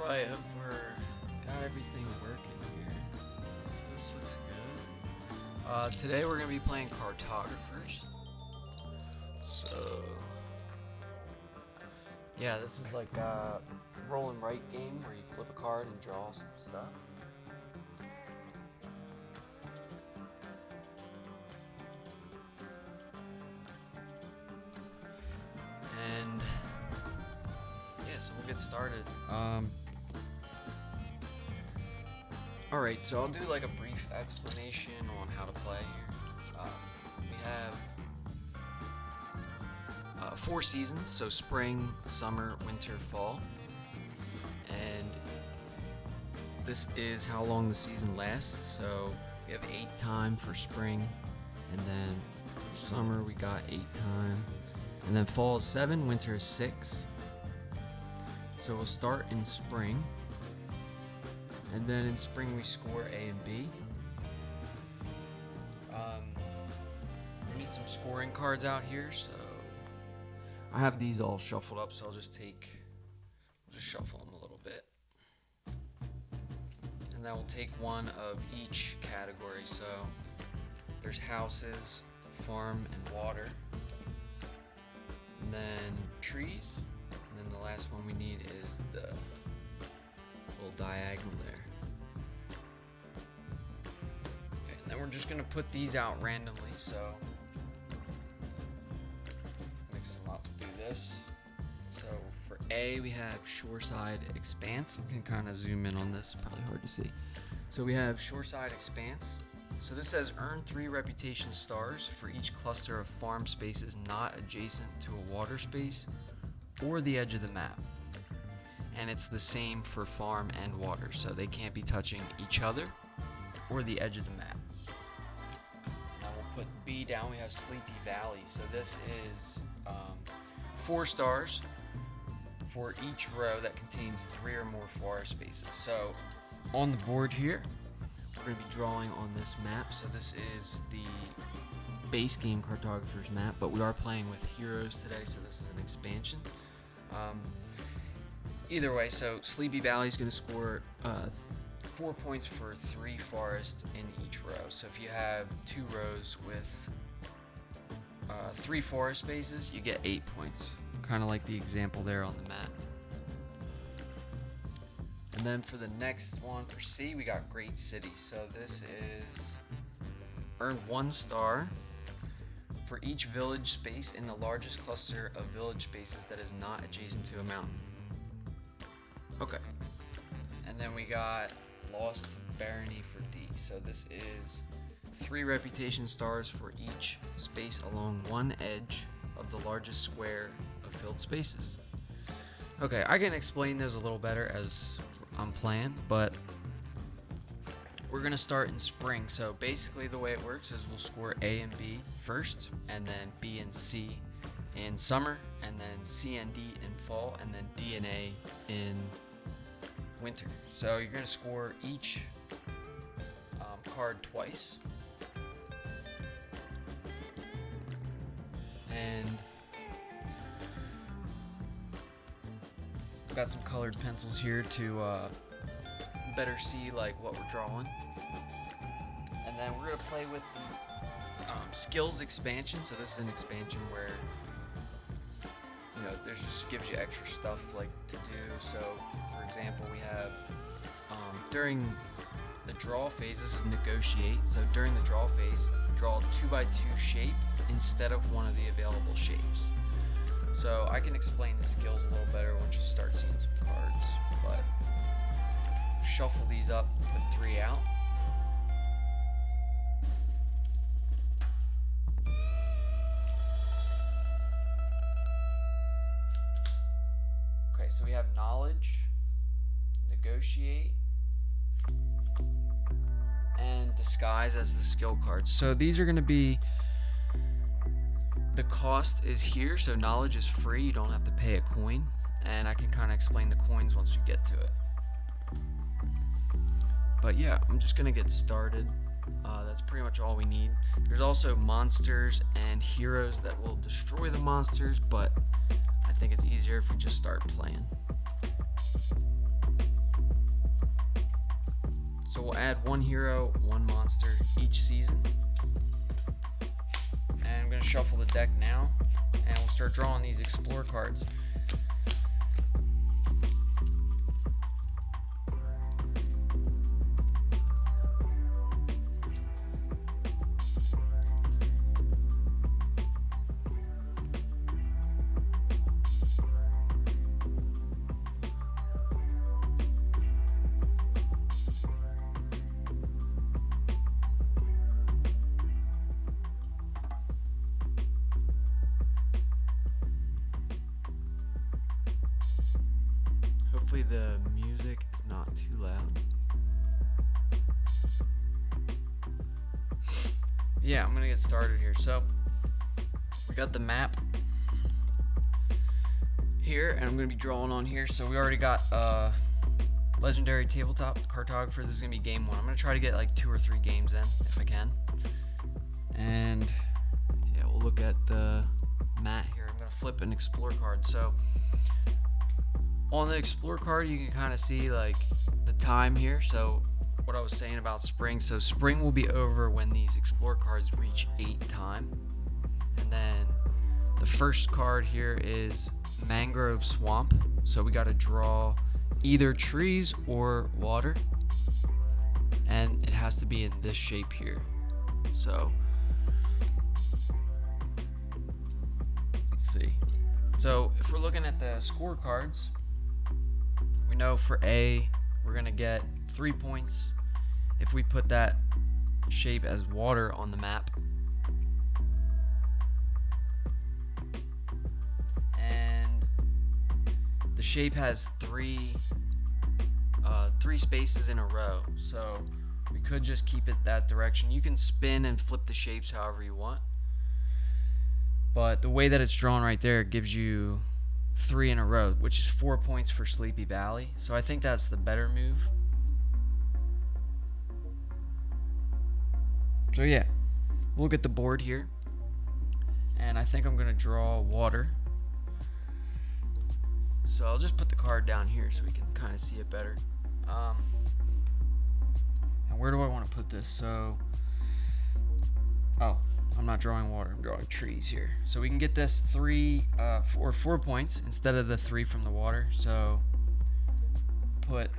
Alright, hope we're got everything working here. So this looks good. Today we're gonna be playing Cartographers. So yeah, this is like a roll and write game where you flip a card and draw some stuff. And yeah, so we'll get started. Alright, so I'll do like a brief explanation on how to play here. We have 4 seasons, so spring, summer, winter, fall. And this is how long the season lasts. So we have 8 time for spring, and then for summer we got 8 time. And then fall is 7, winter is 6. So we'll start in spring. And then in spring we score A and B. We need some scoring cards out here, so I have these all shuffled up, so I'll just shuffle them a little bit. And then we'll take one of each category. So there's houses, farm, and water. And then trees. And then the last one we need is the little diagonal there. Okay, and then we're just gonna put these out randomly, so mix them up, do this. So for A, we have shoreside expanse. You can kind of zoom in on this, probably hard to see. So we have shoreside expanse. So this says earn 3 reputation stars for each cluster of farm spaces not adjacent to a water space or the edge of the map. And it's the same for farm and water, so they can't be touching each other or the edge of the map. Now we'll put B down. We have Sleepy Valley. So this is 4 stars for each row that contains 3 or more forest spaces. So on the board here, we're going to be drawing on this map. So this is the base game Cartographers map, but we are playing with heroes today, so this is an expansion. Either way, so Sleepy Valley is going to score 4 points for 3 forests in each row. So if you have 2 rows with 3 forest spaces, you get 8 points. Kind of like the example there on the map. And then for the next one, for C, we got Great City. So this is earn 1 star for each village space in the largest cluster of village spaces that is not adjacent to a mountain. Okay. And then we got Lost Barony for D. So this is 3 reputation stars for each space along one edge of the largest square of filled spaces. Okay, I can explain those a little better as I'm playing, but we're gonna start in spring. So basically the way it works is we'll score A and B first, and then B and C in summer, and then C and D in fall, and then D and A in winter. So you're gonna score each card twice. And got some colored pencils here to better see like what we're drawing. And then we're gonna play with the skills expansion. So this is an expansion where there's just gives you extra stuff like to do. So for example, we have during the draw phase, this is negotiate. So during the draw phase, draw a 2x2 shape instead of one of the available shapes. So I can explain the skills a little better once you start seeing some cards, but shuffle these up, put 3 out. Okay, so we have knowledge, negotiate, and disguise as the skill cards. So these are going to be, the cost is here, so knowledge is free, you don't have to pay a coin, and I can kind of explain the coins once we get to it. But yeah, I'm just going to get started. That's pretty much all we need. There's also monsters and heroes that will destroy the monsters, but I think it's easier if we just start playing. So we'll add one hero, one monster each season. And I'm going to shuffle the deck now, and we'll start drawing these explore cards. Hopefully the music is not too loud. Yeah, I'm gonna get started here. So we got the map here, and I'm gonna be drawing on here. So we already got legendary tabletop cartographer. This is gonna be game 1. I'm gonna try to get like 2 or 3 games in if I can. And yeah, we'll look at the mat here. I'm gonna flip an explore card. So on the explore card, you can kind of see like the time here. So what I was saying about spring. So spring will be over when these explore cards reach 8 time. And then the first card here is mangrove swamp. So we got to draw either trees or water. And it has to be in this shape here. So let's see. So if we're looking at the scorecards, we know for A, we're going to get 3 points if we put that shape as water on the map. And the shape has three spaces in a row. So we could just keep it that direction. You can spin and flip the shapes however you want. But the way that it's drawn right there gives you 3 in a row, which is 4 points for Sleepy Valley. So I think that's the better move. So yeah, look at the board here, and I think I'm gonna draw water. So I'll just put the card down here so we can kind of see it better. And where do I want to put this? So, oh, I'm not drawing water, I'm drawing trees here. So we can get this 4 points instead of the 3 from the water. So put,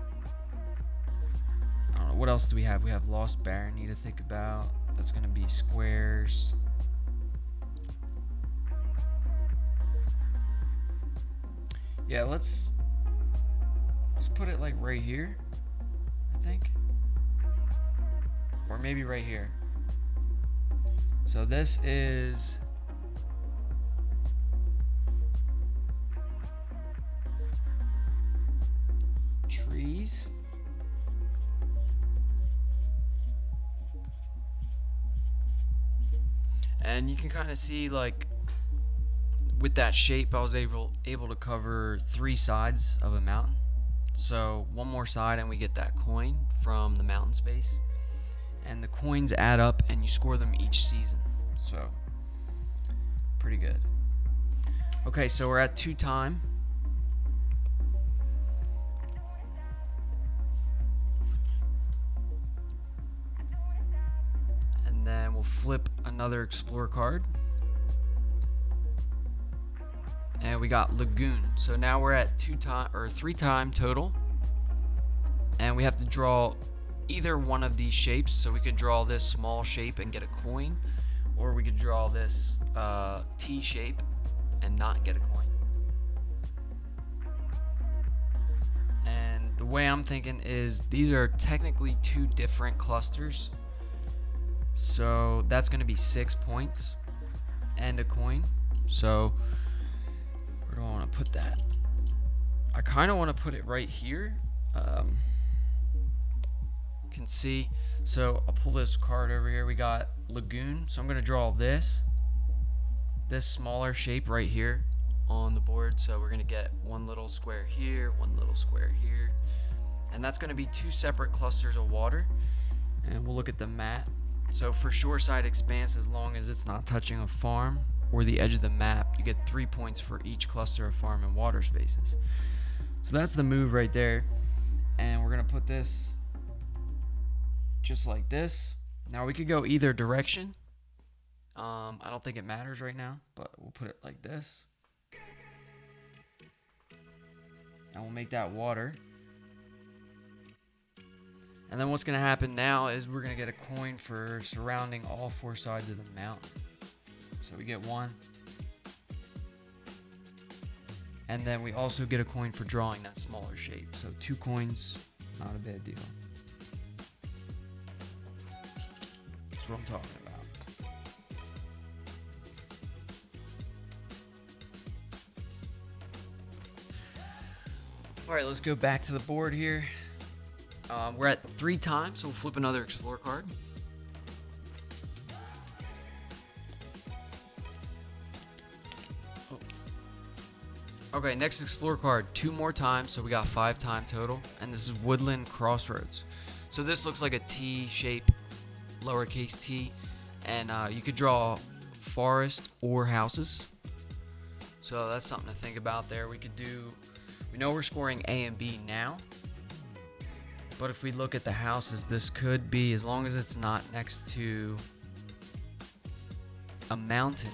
I don't know, what else do we have? We have Lost Barony to think about. That's going to be squares. Yeah, let's put it like right here, I think. Or maybe right here. So this is trees. And you can kind of see, like, with that shape, I was able to cover 3 sides of a mountain. So one more side and we get that coin from the mountain space. And the coins add up and you score them each season. So pretty good. Okay, so we're at 2 time. And then we'll flip another explore card. And we got lagoon. So now we're at 2 time or 3 time total. And we have to draw either one of these shapes. So we could draw this small shape and get a coin, or we could draw this T shape and not get a coin. And the way I'm thinking is these are technically 2 different clusters. So that's going to be 6 points and a coin. So where do I want to put that? I kind of want to put it right here. You can see. So I'll pull this card over here. We got lagoon. So I'm going to draw this smaller shape right here on the board. So we're going to get 1 little square here, 1 little square here. And that's going to be 2 separate clusters of water. And we'll look at the mat. So for shoreside expanse, as long as it's not touching a farm or the edge of the map, you get 3 points for each cluster of farm and water spaces. So that's the move right there. And we're going to put this just like this. Now we could go either direction. I don't think it matters right now, but we'll put it like this. And we'll make that water. And then what's going to happen now is we're going to get a coin for surrounding all 4 sides of the mountain. So we get 1. And then we also get a coin for drawing that smaller shape. So 2 coins, not a bad deal. That's what I'm talking about. Alright, let's go back to the board here. We're at 3 times, so we'll flip another Explore card. Okay, next Explore card, 2 more times, so we got 5 time total. And this is Woodland Crossroads. So this looks like a T shape, lowercase t. And you could draw forest or houses. So that's something to think about there. We know we're scoring A and B now. But if we look at the houses, this could be, as long as it's not next to a mountain,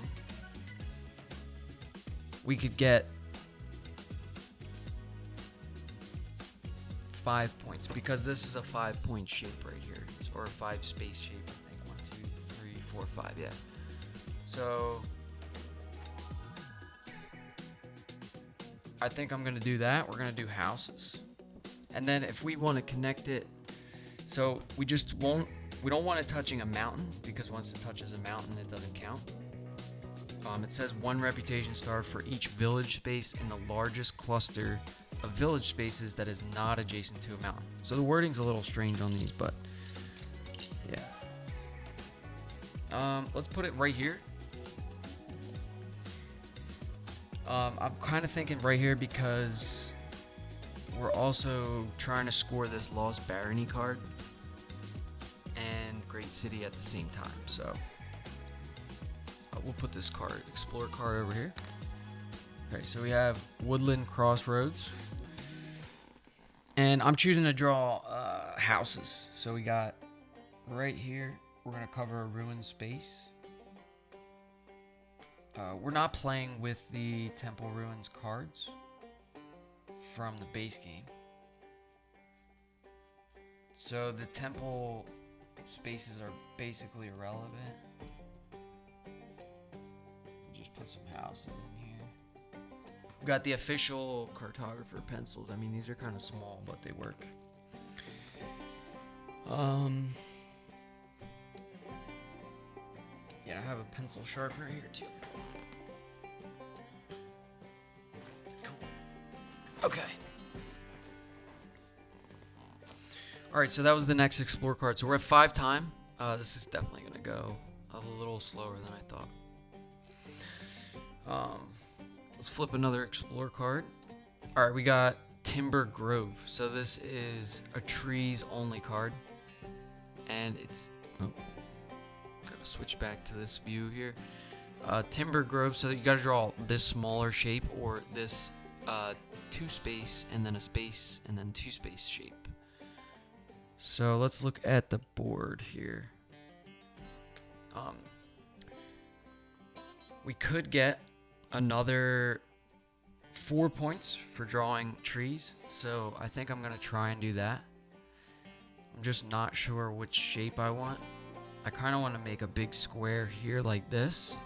we could get 5 points, because this is a 5-point shape right here, or a 5-space shape. I think 1, 2, 3, 4, 5. Yeah. So I think I'm gonna do that. We're gonna do houses, and then if we want to connect it, so we don't want it touching a mountain, because once it touches a mountain, it doesn't count. It says 1 reputation star for each village space in the largest cluster of village spaces that is not adjacent to a mountain. So the wording's a little strange on these, but yeah. Let's put it right here. I'm kind of thinking right here because we're also trying to score this Lost Barony card and Great City at the same time. So we'll put this card, Explore card, over here. Okay, so we have Woodland Crossroads. And I'm choosing to draw houses. So we got right here, we're going to cover a ruined space. We're not playing with the Temple Ruins cards from the base game. So the temple spaces are basically irrelevant. Just put some houses in here. We got the official cartographer pencils. I mean, these are kind of small, but they work. Yeah, I have a pencil sharpener here too. Cool. Okay. All right, so that was the next Explore card. So we're at 5 time. This is definitely gonna go a little slower than I thought. Let's flip another Explore card. All right, we got Timber Grove. So this is a trees only card, and it's gotta switch back to this view here. Timber Grove. So you gotta draw this smaller shape, or this 2-space and then a space and then 2-space shape. So let's look at the board here. We could get another 4 points for drawing trees, so I think I'm gonna try and do that. I'm just not sure which shape I want. I kind of want to make a big square here like this.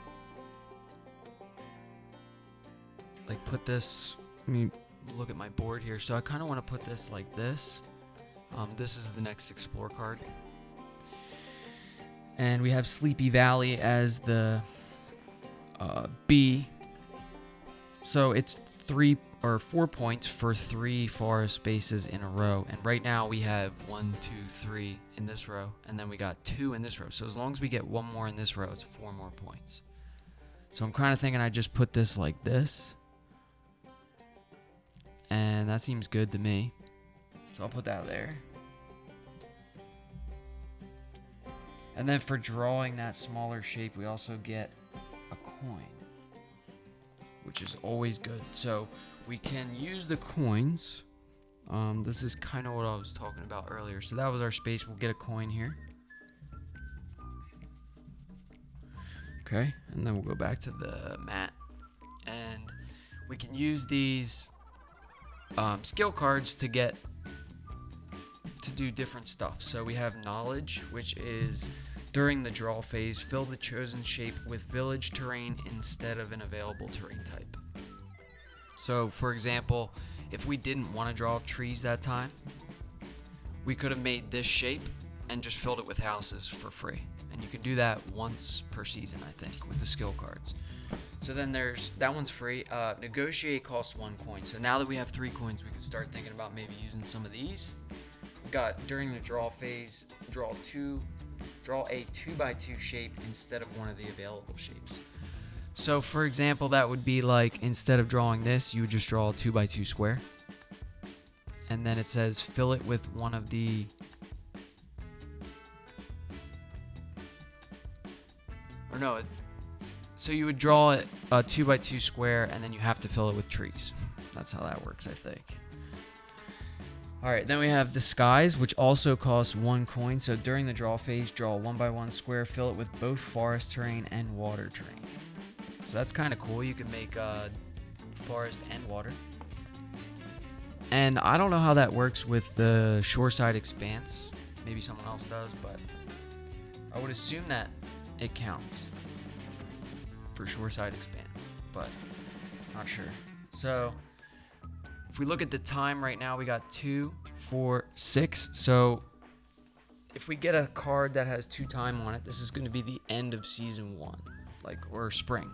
Like put this, let me look at my board here. So I kind of want to put this like this. This is the next Explore card. And we have Sleepy Valley as the B. So it's 3 or 4 points for 3 forest spaces in a row. And right now we have 1, 2, 3 in this row, and then we got 2 in this row. So as long as we get 1 more in this row, it's 4 more points. So I'm kind of thinking I just put this like this. And that seems good to me. So I'll put that there. And then for drawing that smaller shape, we also get a coin, which is always good. So we can use the coins This is kind of what I was talking about earlier. So that was our space. We'll get a coin here. Okay, and then we'll go back to the mat. And we can use these skill cards to do different stuff. So we have knowledge, which is during the draw phase, fill the chosen shape with village terrain instead of an available terrain type. So for example, if we didn't want to draw trees that time, we could have made this shape and just filled it with houses for free. And you can do that once per season, I think, with the skill cards. So then there's, that one's free. Negotiate costs 1 coin. So now that we have 3 coins, we can start thinking about maybe using some of these. We got during the draw phase, draw a 2x2 shape instead of one of the available shapes. So for example, that would be like, instead of drawing this, you would just draw a 2x2 square. And then it says fill it with one of the so you would draw a 2x2 square and then you have to fill it with trees. That's how that works, I think. Alright, then we have disguise, which also costs 1 coin. So during the draw phase, draw a 1x1 square, fill it with both forest terrain and water terrain. So that's kind of cool. You can make forest and water. And I don't know how that works with the shoreside expanse. Maybe someone else does, but I would assume that it counts for shoreside expanse, but not sure. So if we look at the time right now, we got 2, 4, 6. So if we get a card that has 2 time on it, this is going to be the end of season 1, or spring.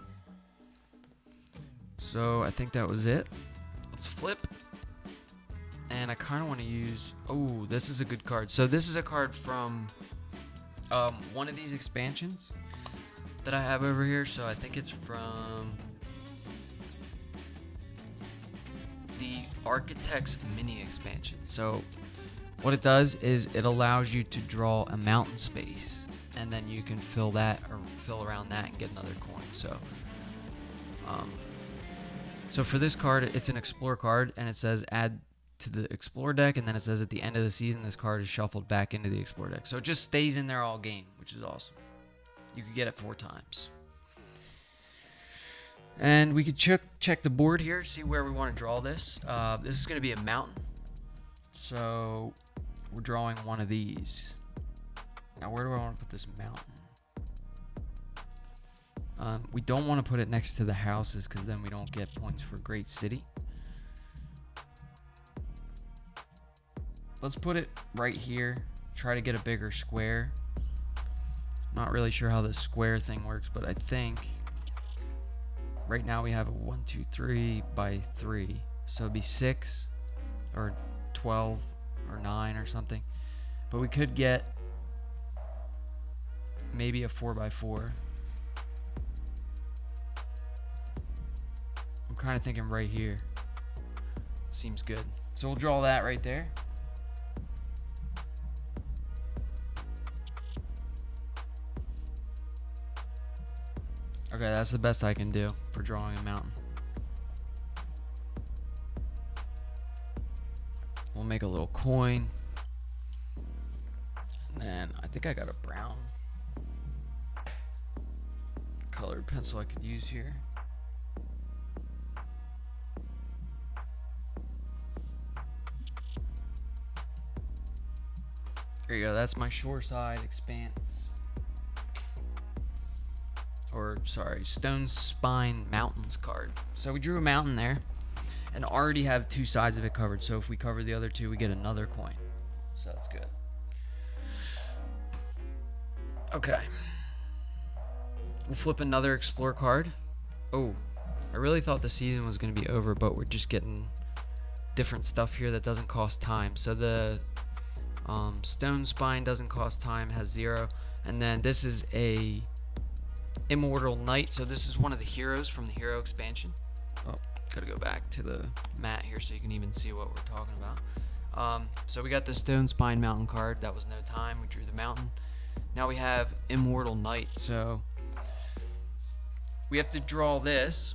So I think that was it. Let's flip. And I kind of want to use, oh, this is a good card. So this is a card from one of these expansions that I have over here. So I think it's from the Architect's mini expansion. So what it does is it allows you to draw a mountain space, and then you can fill that or fill around that and get another coin. So for this card, it's an explore card, and it says add to the explore deck, and then it says at the end of the season this card is shuffled back into the explore deck. So it just stays in there all game, which is awesome. You could get it 4 times. And we could check the board here, see where we want to draw this. This is going to be a mountain. So we're drawing one of these. Now where do I want to put this mountain? We don't want to put it next to the houses because then we don't get points for Great City. Let's put it right here. Try to get a bigger square. Not really sure how the square thing works, but I think right now we have a 1, 2, 3 by 3. So it'd be 6 or 12 or 9 or something. But we could get maybe a 4 by 4. I'm kind of thinking right here. Seems good. So we'll draw that right there. Okay, that's the best I can do for drawing a mountain. We'll make a little coin. And then I think I got a brown colored pencil I could use here. There you go, that's my shoreside expanse. Or sorry, Stone Spine Mountains card. So we drew a mountain there and already have 2 sides of it covered. So if we cover the other 2, we get another coin. So that's good. Okay. We'll flip another explore card. Oh, I really thought the season was going to be over, but we're just getting different stuff here that doesn't cost time. So the Stone Spine doesn't cost time, has 0. And then this is a Immortal Knight. So this is one of the heroes from the hero expansion. Oh, gotta go back to the mat here so you can even see what we're talking about. So we got the Stone Spine Mountain card. That was no time. We drew the mountain. Now we have Immortal Knight. So we have to draw this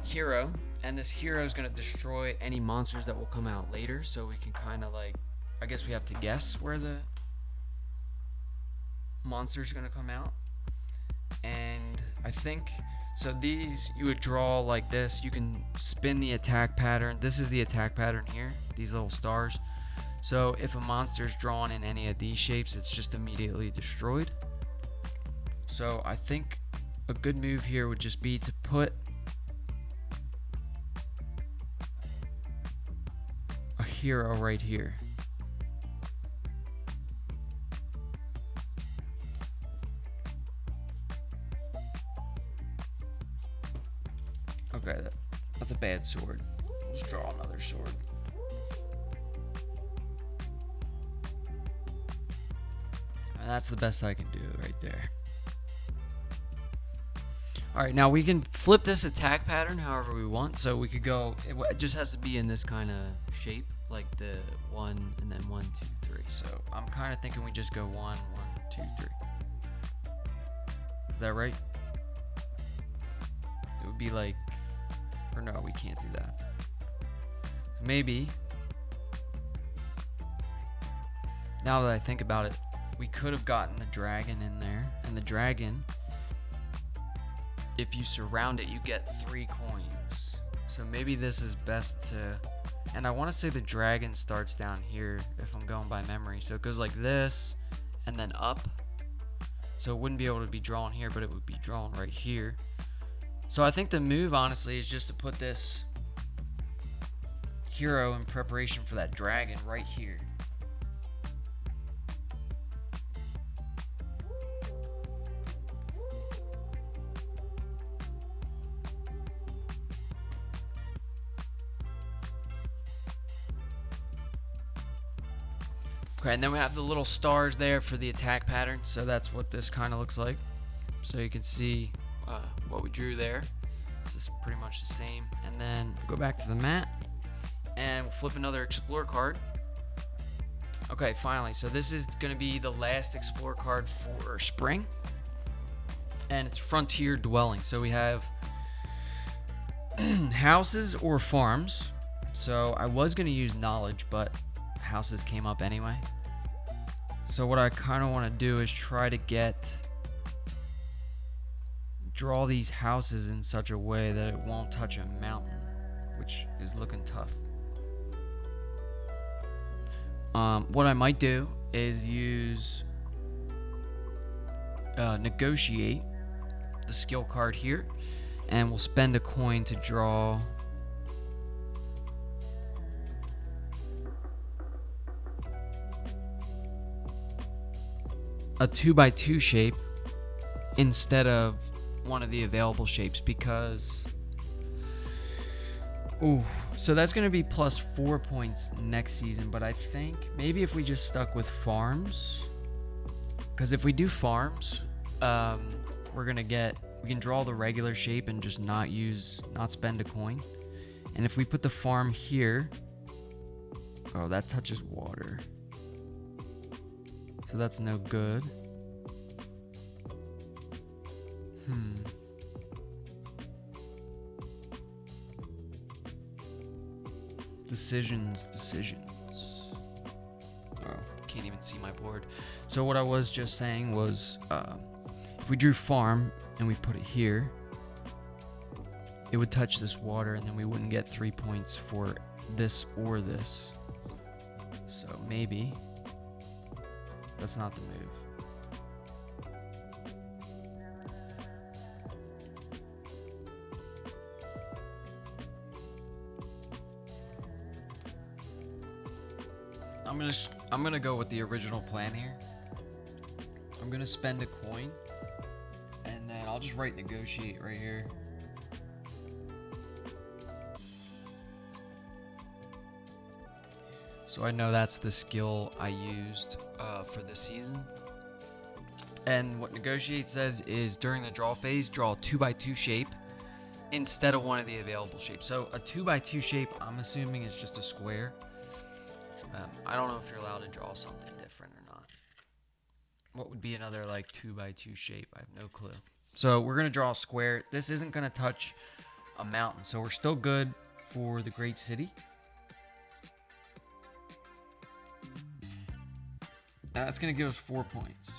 hero And this hero is going to destroy any monsters that will come out later. So we can kind of like, I guess we have to guess where the monsters are going to come out. And I think, so these you would draw like this. You can spin the attack pattern. This is the attack pattern here, these little stars. So if a monster is drawn in any of these shapes, it's just immediately destroyed. So I think a good move here would just be to put a hero right here. Okay, that's a bad sword. Let's draw another sword. And that's the best I can do right there. Alright, now we can flip this attack pattern however we want. So we could go, it just has to be in this kind of shape, like the 1 and then 1, 2, 3. So I'm kind of thinking we just go 1, 1, 2, 3. Is that right? It would be like, or no, we can't do that. So maybe, now that I think about it, we could have gotten the dragon in there. And the dragon, if you surround it, you get 3 coins. So maybe this is best to, and I want to say the dragon starts down here if I'm going by memory. So it goes like this and then up. So it wouldn't be able to be drawn here, but it would be drawn right here. So I think the move, honestly, is just to put this hero in preparation for that dragon right here. Okay, and then we have the little stars there for the attack pattern. So that's what this kind of looks like. So you can see what we drew there. This is pretty much the same. And then go back to the mat and we'll flip another explore card. Okay, finally. So this is going to be the last explore card for spring. And it's Frontier Dwelling. So we have houses or farms. So I was going to use knowledge, but houses came up anyway. So what I kind of want to do is try to draw these houses in such a way that it won't touch a mountain, which is looking tough. What I might do is use negotiate, the skill card here, and we'll spend a coin to draw a 2x2 shape instead of one of the available shapes, because so that's going to be plus 4 points next season. But I think maybe if we just stuck with farms, because if we do farms, we can draw the regular shape and just not spend a coin. And if we put the farm here, oh, that touches water, so that's no good. Decisions. Oh, can't even see my board. So what I was just saying was, if we drew farm and we put it here, it would touch this water, and then we wouldn't get 3 points for this or this. So maybe that's not the move. I'm gonna go with the original plan here. I'm gonna spend a coin, and then I'll just write negotiate right here. So I know that's the skill I used for this season. And what negotiate says is during the draw phase, draw a 2x2 shape instead of one of the available shapes. So a 2x2 shape, I'm assuming, is just a square. I don't know if you're allowed to draw something different or not. What would be another like 2x2 shape? I have no clue. So we're gonna draw a square. This isn't gonna touch a mountain. So we're still good for the great city. That's going to give us 4 points.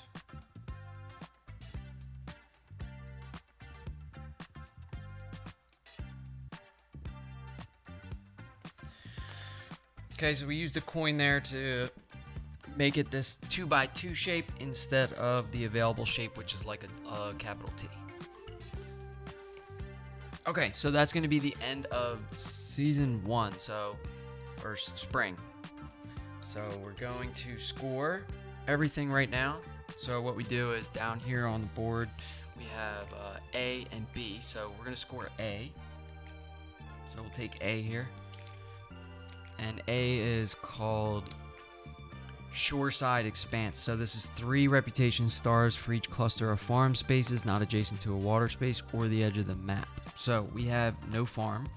Okay, so we used a coin there to make it this 2x2 shape instead of the available shape, which is like a capital T. Okay, so that's going to be the end of season 1, or spring. So we're going to score everything right now. So what we do is down here on the board, we have A and B. So we're going to score A. So we'll take A here. And A is called Shoreside Expanse. So this is 3 reputation stars for each cluster of farm spaces not adjacent to a water space or the edge of the map. So we have no farm,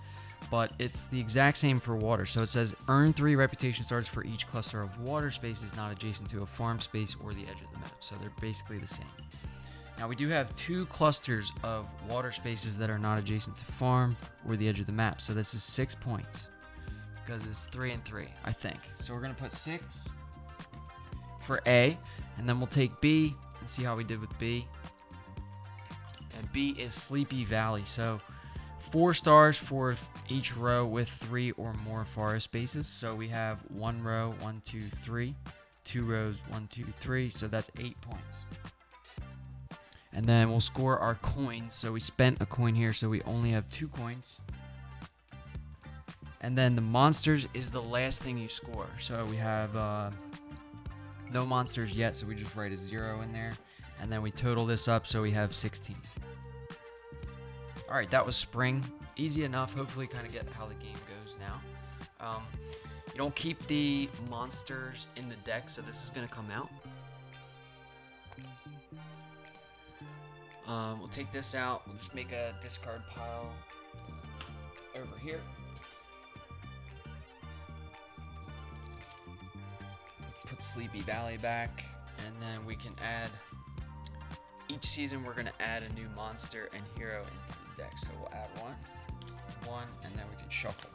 but it's the exact same for water. So it says earn 3 reputation stars for each cluster of water spaces not adjacent to a farm space or the edge of the map. So they're basically the same. Now we do have 2 clusters of water spaces that are not adjacent to farm or the edge of the map. So this is 6 points because it's 3 and 3, I think. So we're going to put 6 for A, and then we'll take B and see how we did with B. And B is Sleepy Valley. So 4 stars for each row with 3 or more forest spaces. So we have 1 row, 1, 2, 3, 2 rows, 1, 2, 3. So that's 8 points. And then we'll score our coins. So we spent a coin here, so we only have 2 coins. And then the monsters is the last thing you score. So we have no monsters yet, so we just write a 0 in there. And then we total this up, so we have 16. All right, that was spring. Easy enough. Hopefully kind of get how the game goes now. You don't keep the monsters in the deck, so this is going to come out. We'll take this out. We'll just make a discard pile over here. Put Sleepy Valley back, and then we can add, each season we're going to add a new monster and hero into the deck. So we'll add one, and then we can shuffle.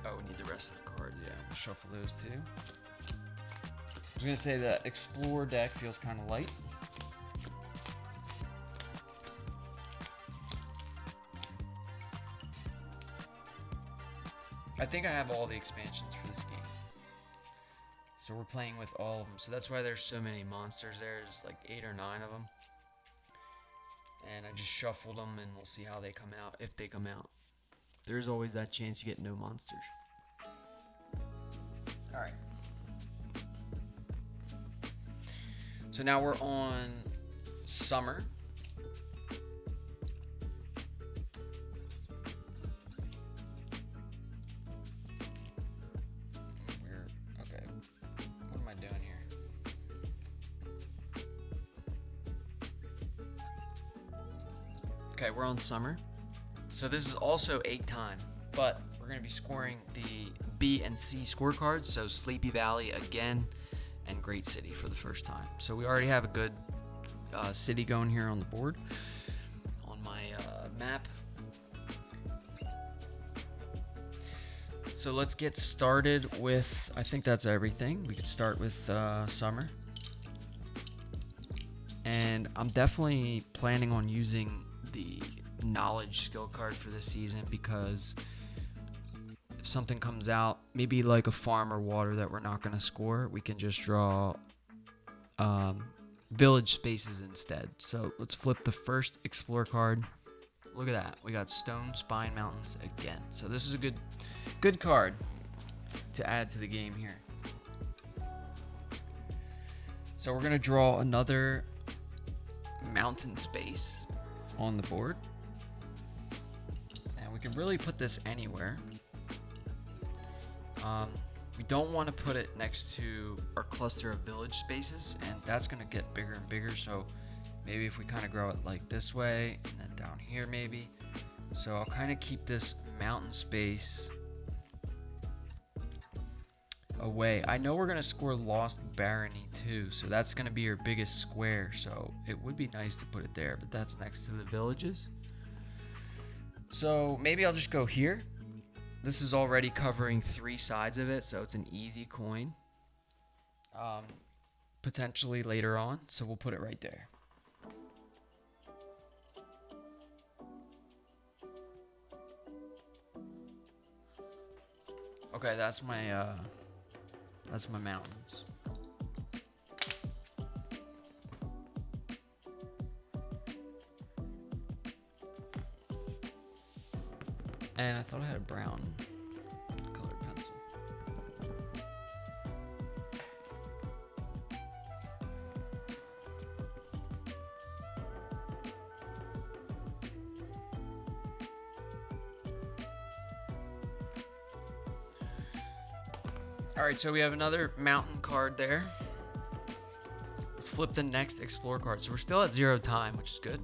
Oh, we need the rest of the cards. Yeah, we'll shuffle those too. I was going to say the Explore deck feels kind of light. I think I have all the expansions for this game. So we're playing with all of them. So that's why there's so many monsters there. There's like 8 or 9 of them. And I just shuffled them, and we'll see how they come out, if they come out. There's always that chance you get no monsters. Alright. So now we're on summer. Okay, we're on summer. So this is also 8 time, but we're going to be scoring the B and C scorecards. So Sleepy Valley again, and Great City for the first time. So we already have a good city going here on the board, on my map. So let's get started with, I think that's everything. We could start with summer. And I'm definitely planning on using the knowledge skill card for this season, because if something comes out, maybe like a farm or water that we're not going to score, we can just draw village spaces instead. So let's flip the first explore card. Look at that, we got Stone Spine Mountains again. So this is a good card to add to the game here. So we're going to draw another mountain space on the board, and we can really put this anywhere. We don't want to put it next to our cluster of village spaces, and that's going to get bigger and bigger. So maybe if we kind of grow it like this way, and then down here maybe. So I'll kind of keep this mountain space away. I know we're gonna score Lost Barony too, so that's gonna be your biggest square, so it would be nice to put it there, but that's next to the villages. So maybe I'll just go here. This is already covering 3 sides of it, so it's an easy coin. Potentially later on, so we'll put it right there. Okay, that's my mountains. And I thought I had a brown colored pencil. Alright, so we have another mountain card there. Let's flip the next explore card. So we're still at 0 time, which is good.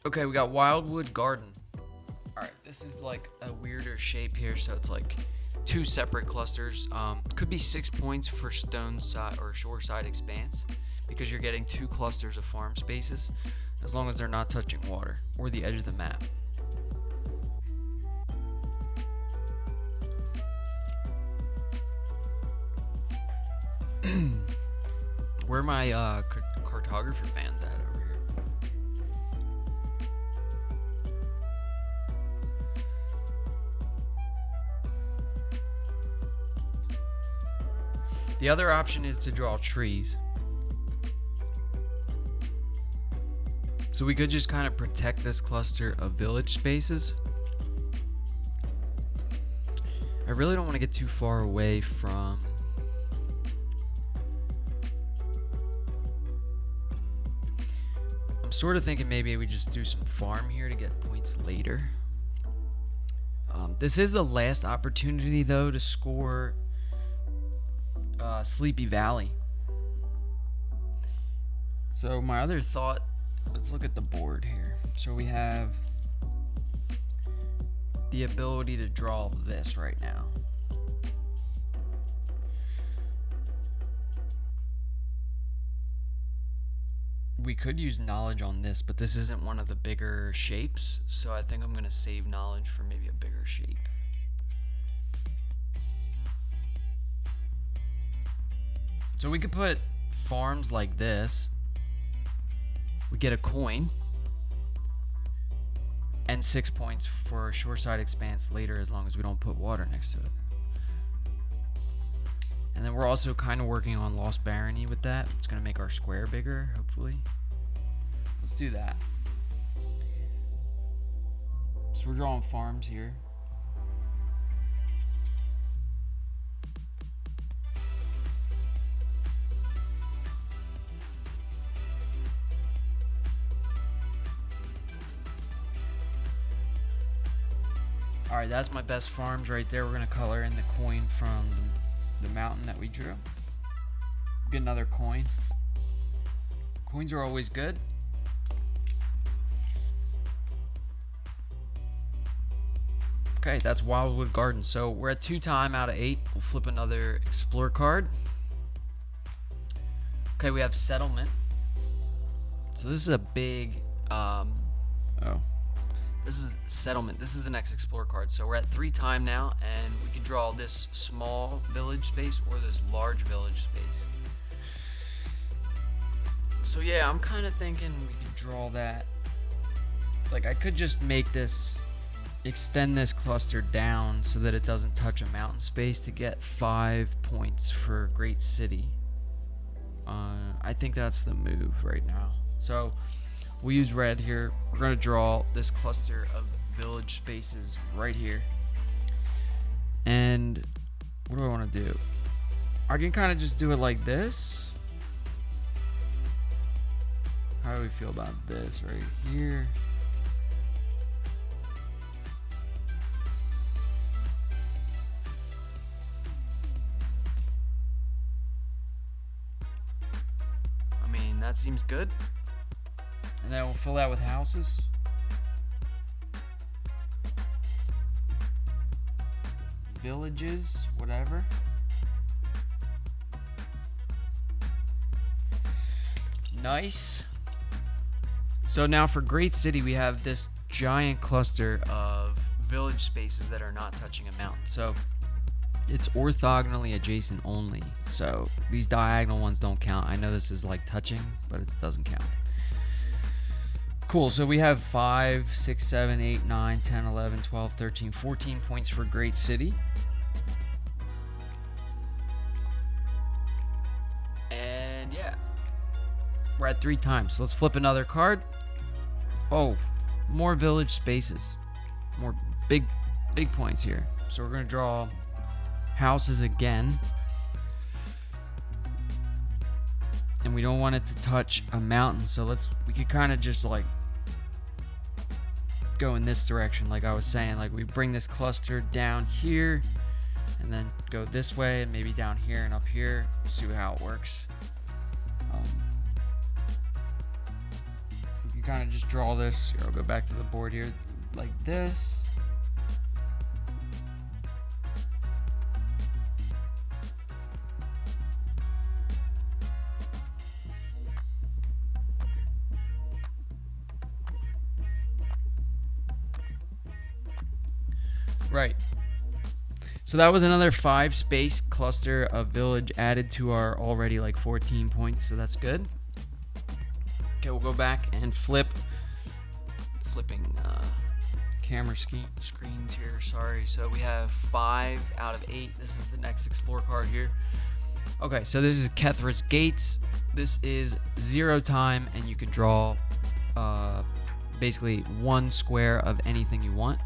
Okay, we got Wildwood Garden. Alright, this is like a weirder shape here, so it's like 2 separate clusters. Could be 6 points for stone side or shore side expanse, because you're getting 2 clusters of farm spaces, as long as they're not touching water or the edge of the map. Where my cartographer fans at over here? The other option is to draw trees. So we could just kind of protect this cluster of village spaces. I really don't want to get too far away from sort of thinking maybe we just do some farm here to get points later. This is the last opportunity though to score Sleepy Valley. So my other thought, let's look at the board here. So we have the ability to draw this right now. We could use knowledge on this, but this isn't one of the bigger shapes, so I think I'm going to save knowledge for maybe a bigger shape. So we could put farms like this. We get a coin and 6 points for shoreside expanse later, as long as we don't put water next to it. And then we're also kind of working on Lost Barony with that. It's going to make our square bigger, hopefully. Let's do that. So we're drawing farms here. Alright, that's my best farms right there. We're going to color in the coin from the mountain that we drew. Get another coin. Coins are always good. Okay, that's Wildwood Garden. So we're at 2 time out of 8. We'll flip another explore card. Okay, we have settlement. So this is a big this is settlement. This is the next explore card. So we're at 3 time now, and we can draw this small village space or this large village space. So yeah, I'm kind of thinking we could draw that. Like, I could just make this, extend this cluster down so that it doesn't touch a mountain space to get 5 points for Great City. I think that's the move right now. So we'll use red here. We're going to draw this cluster of village spaces right here. And what do I want to do? I can kind of just do it like this. How do we feel about this right here? I mean, that seems good. And then we'll fill that with houses. villages, whatever. Nice. So now for Great City, we have this giant cluster of village spaces that are not touching a mountain. So it's orthogonally adjacent only. So these diagonal ones don't count. I know this is like touching, but it doesn't count. Cool. So we have 5, 6, 7, 8, 9, 10, 11, 12, 13, 14 points for Great City. And yeah, we're at 3 times. So let's flip another card. Oh, more village spaces. More big points here. So we're going to draw houses again. And we don't want it to touch a mountain. So we could kind of just like go in this direction. Like I was saying, like we bring this cluster down here and then go this way and maybe down here and up here. We'll see how it works. We can kind of just draw this. Here, I'll go back to the board here like this. Right. So that was another 5 space cluster of village added to our already like 14 points. So that's good. Okay, we'll go back and flipping camera screens here. Sorry. So we have 5 out of 8. This is the next explore card here. Okay, so this is Kethra's Gates. This is 0 time, and you can draw basically 1 square of anything you want.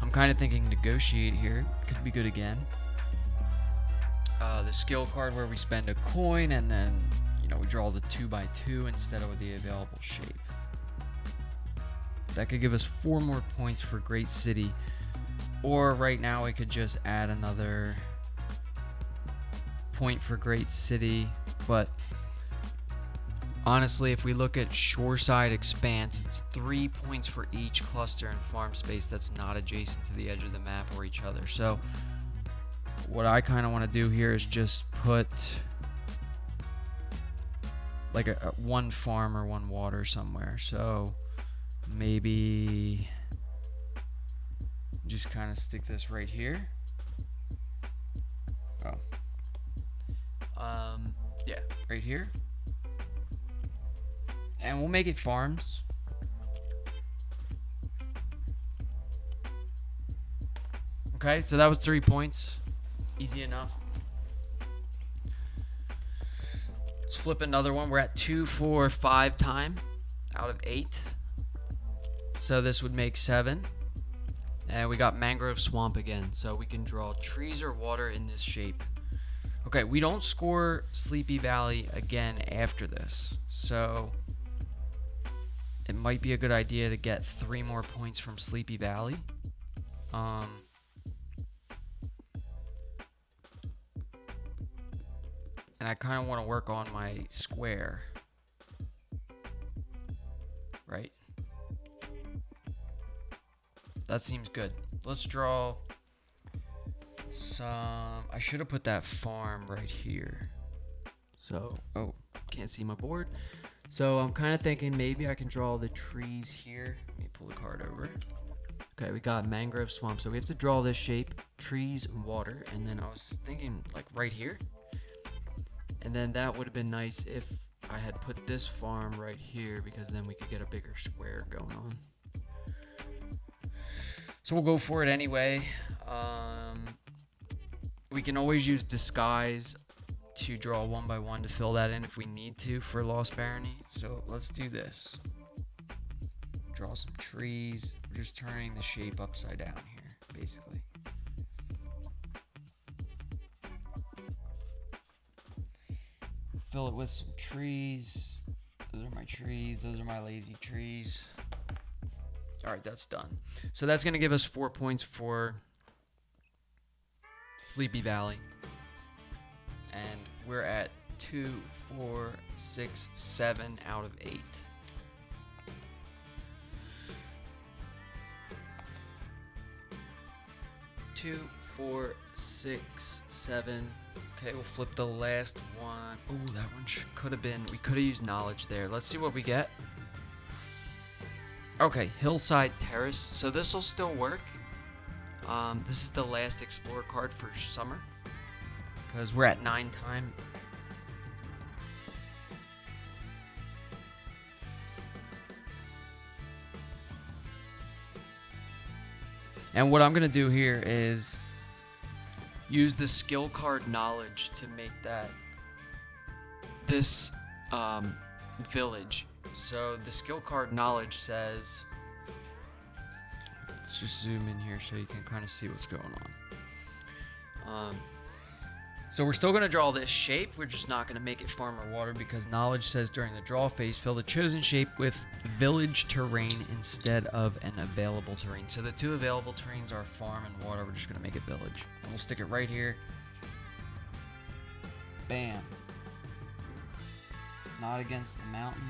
I'm kind of thinking negotiate here. Could be good again. The skill card where we spend a coin and then, we draw the 2x2 instead of the available shape. That could give us 4 more points for Great City. Or right now we could just add another point for Great City. But honestly, if we look at Shoreside Expanse, it's 3 points for each cluster and farm space that's not adjacent to the edge of the map or each other. So what I kind of want to do here is just put like a 1 farm or 1 water somewhere. So maybe just kind of stick this right here. Yeah, right here. And we'll make it farms. Okay, so that was 3 points. Easy enough. Let's flip another one. We're at 2, 4, 5 time out of 8. So this would make 7. And we got Mangrove Swamp again. So we can draw trees or water in this shape. Okay, we don't score Sleepy Valley again after this. So it might be a good idea to get 3 more points from Sleepy Valley. And I kind of want to work on my square. Right? That seems good. Let's draw some... I should have put that farm right here. So, can't see my board. So I'm kind of thinking maybe I can draw the trees here. Let me pull the card over. Okay, we got Mangrove Swamp. So we have to draw this shape, trees and water. And then I was thinking like right here. And then that would have been nice if I had put this farm right here, because then we could get a bigger square going on. So we'll go for it anyway. We can always use disguise to draw 1 by 1 to fill that in if we need to for Lost Barony. So let's do this. Draw some trees. We're just turning the shape upside down here, basically. Fill it with some trees. Those are my trees. Those are my lazy trees. All right, that's done. So that's going to give us 4 points for Sleepy Valley. And we're at 2, 4, 6, 7 out of 8. 2, 4, 6, 7. Okay, we'll flip the last one. Oh, that one could have been. We could have used knowledge there. Let's see what we get. Okay, hillside terrace. So this will still work. This is the last explorer card for summer because we're at 9 time. And what I'm gonna do here is use the skill card knowledge to make this village. So the skill card knowledge says, let's just zoom in here so you can kind of see what's going on. So we're still going to draw this shape. We're just not going to make it farm or water because knowledge says during the draw phase, fill the chosen shape with village terrain instead of an available terrain. So the 2 available terrains are farm and water. We're just going to make it village. And we'll stick it right here. Bam. Not against the mountain.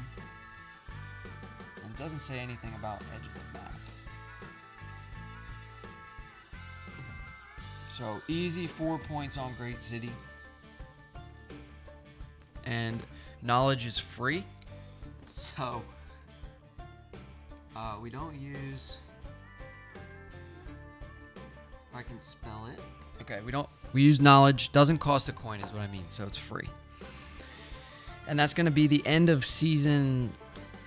And it doesn't say anything about edge of the map. So easy 4 points on Great City. And knowledge is free. So we don't use, if I can spell it. Okay, we use knowledge. Doesn't cost a coin is what I mean, so it's free. And that's gonna be the end of season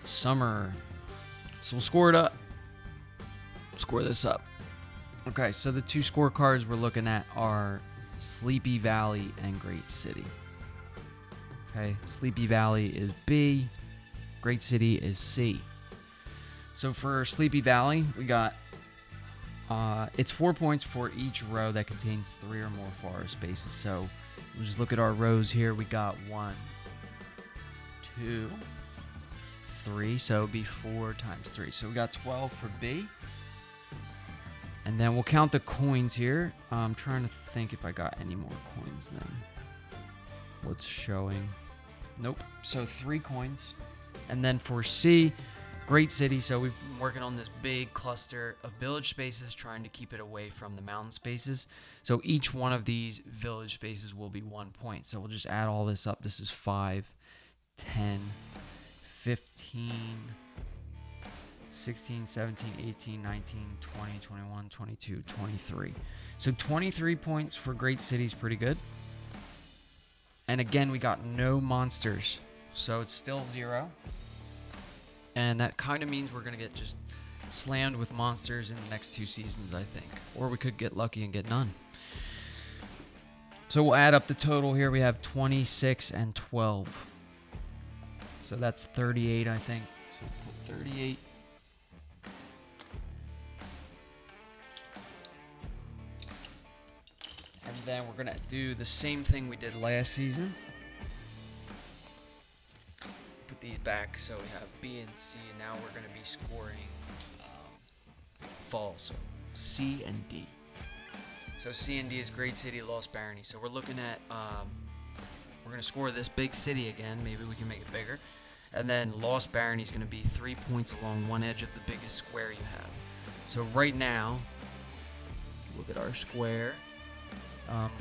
summer. So we'll score it up. Score this up. Okay, so the 2 scorecards we're looking at are Sleepy Valley and Great City. Okay, Sleepy Valley is B, Great City is C. So for Sleepy Valley, we got, it's 4 points for each row that contains 3 or more forest spaces. So we'll just look at our rows here. We got 1, 2, 3, so it'd be 4 times 3. So we got 12 for B. And then we'll count the coins here. I'm trying to think if I got any more coins than what's showing. Nope. So 3 coins. And then for C, Great City. So we've been working on this big cluster of village spaces, trying to keep it away from the mountain spaces. So each one of these village spaces will be 1 point. So we'll just add all this up. This is 5, 10, 15... 16, 17, 18, 19, 20, 21, 22, 23. So 23 points for Great City is pretty good. And again, we got no monsters. So it's still 0. And that kind of means we're going to get just slammed with monsters in the next 2 seasons, I think. Or we could get lucky and get none. So we'll add up the total here. We have 26 and 12. So that's 38, I think. So we'll put 38. And then we're going to do the same thing we did last season. Put these back so we have B and C, and now we're going to be scoring fall, so C and D. So C and D is Great City, Lost Barony. So we're looking at, we're going to score this big city again. Maybe we can make it bigger. And then Lost Barony is going to be 3 points along one edge of the biggest square you have. So right now, look at our square.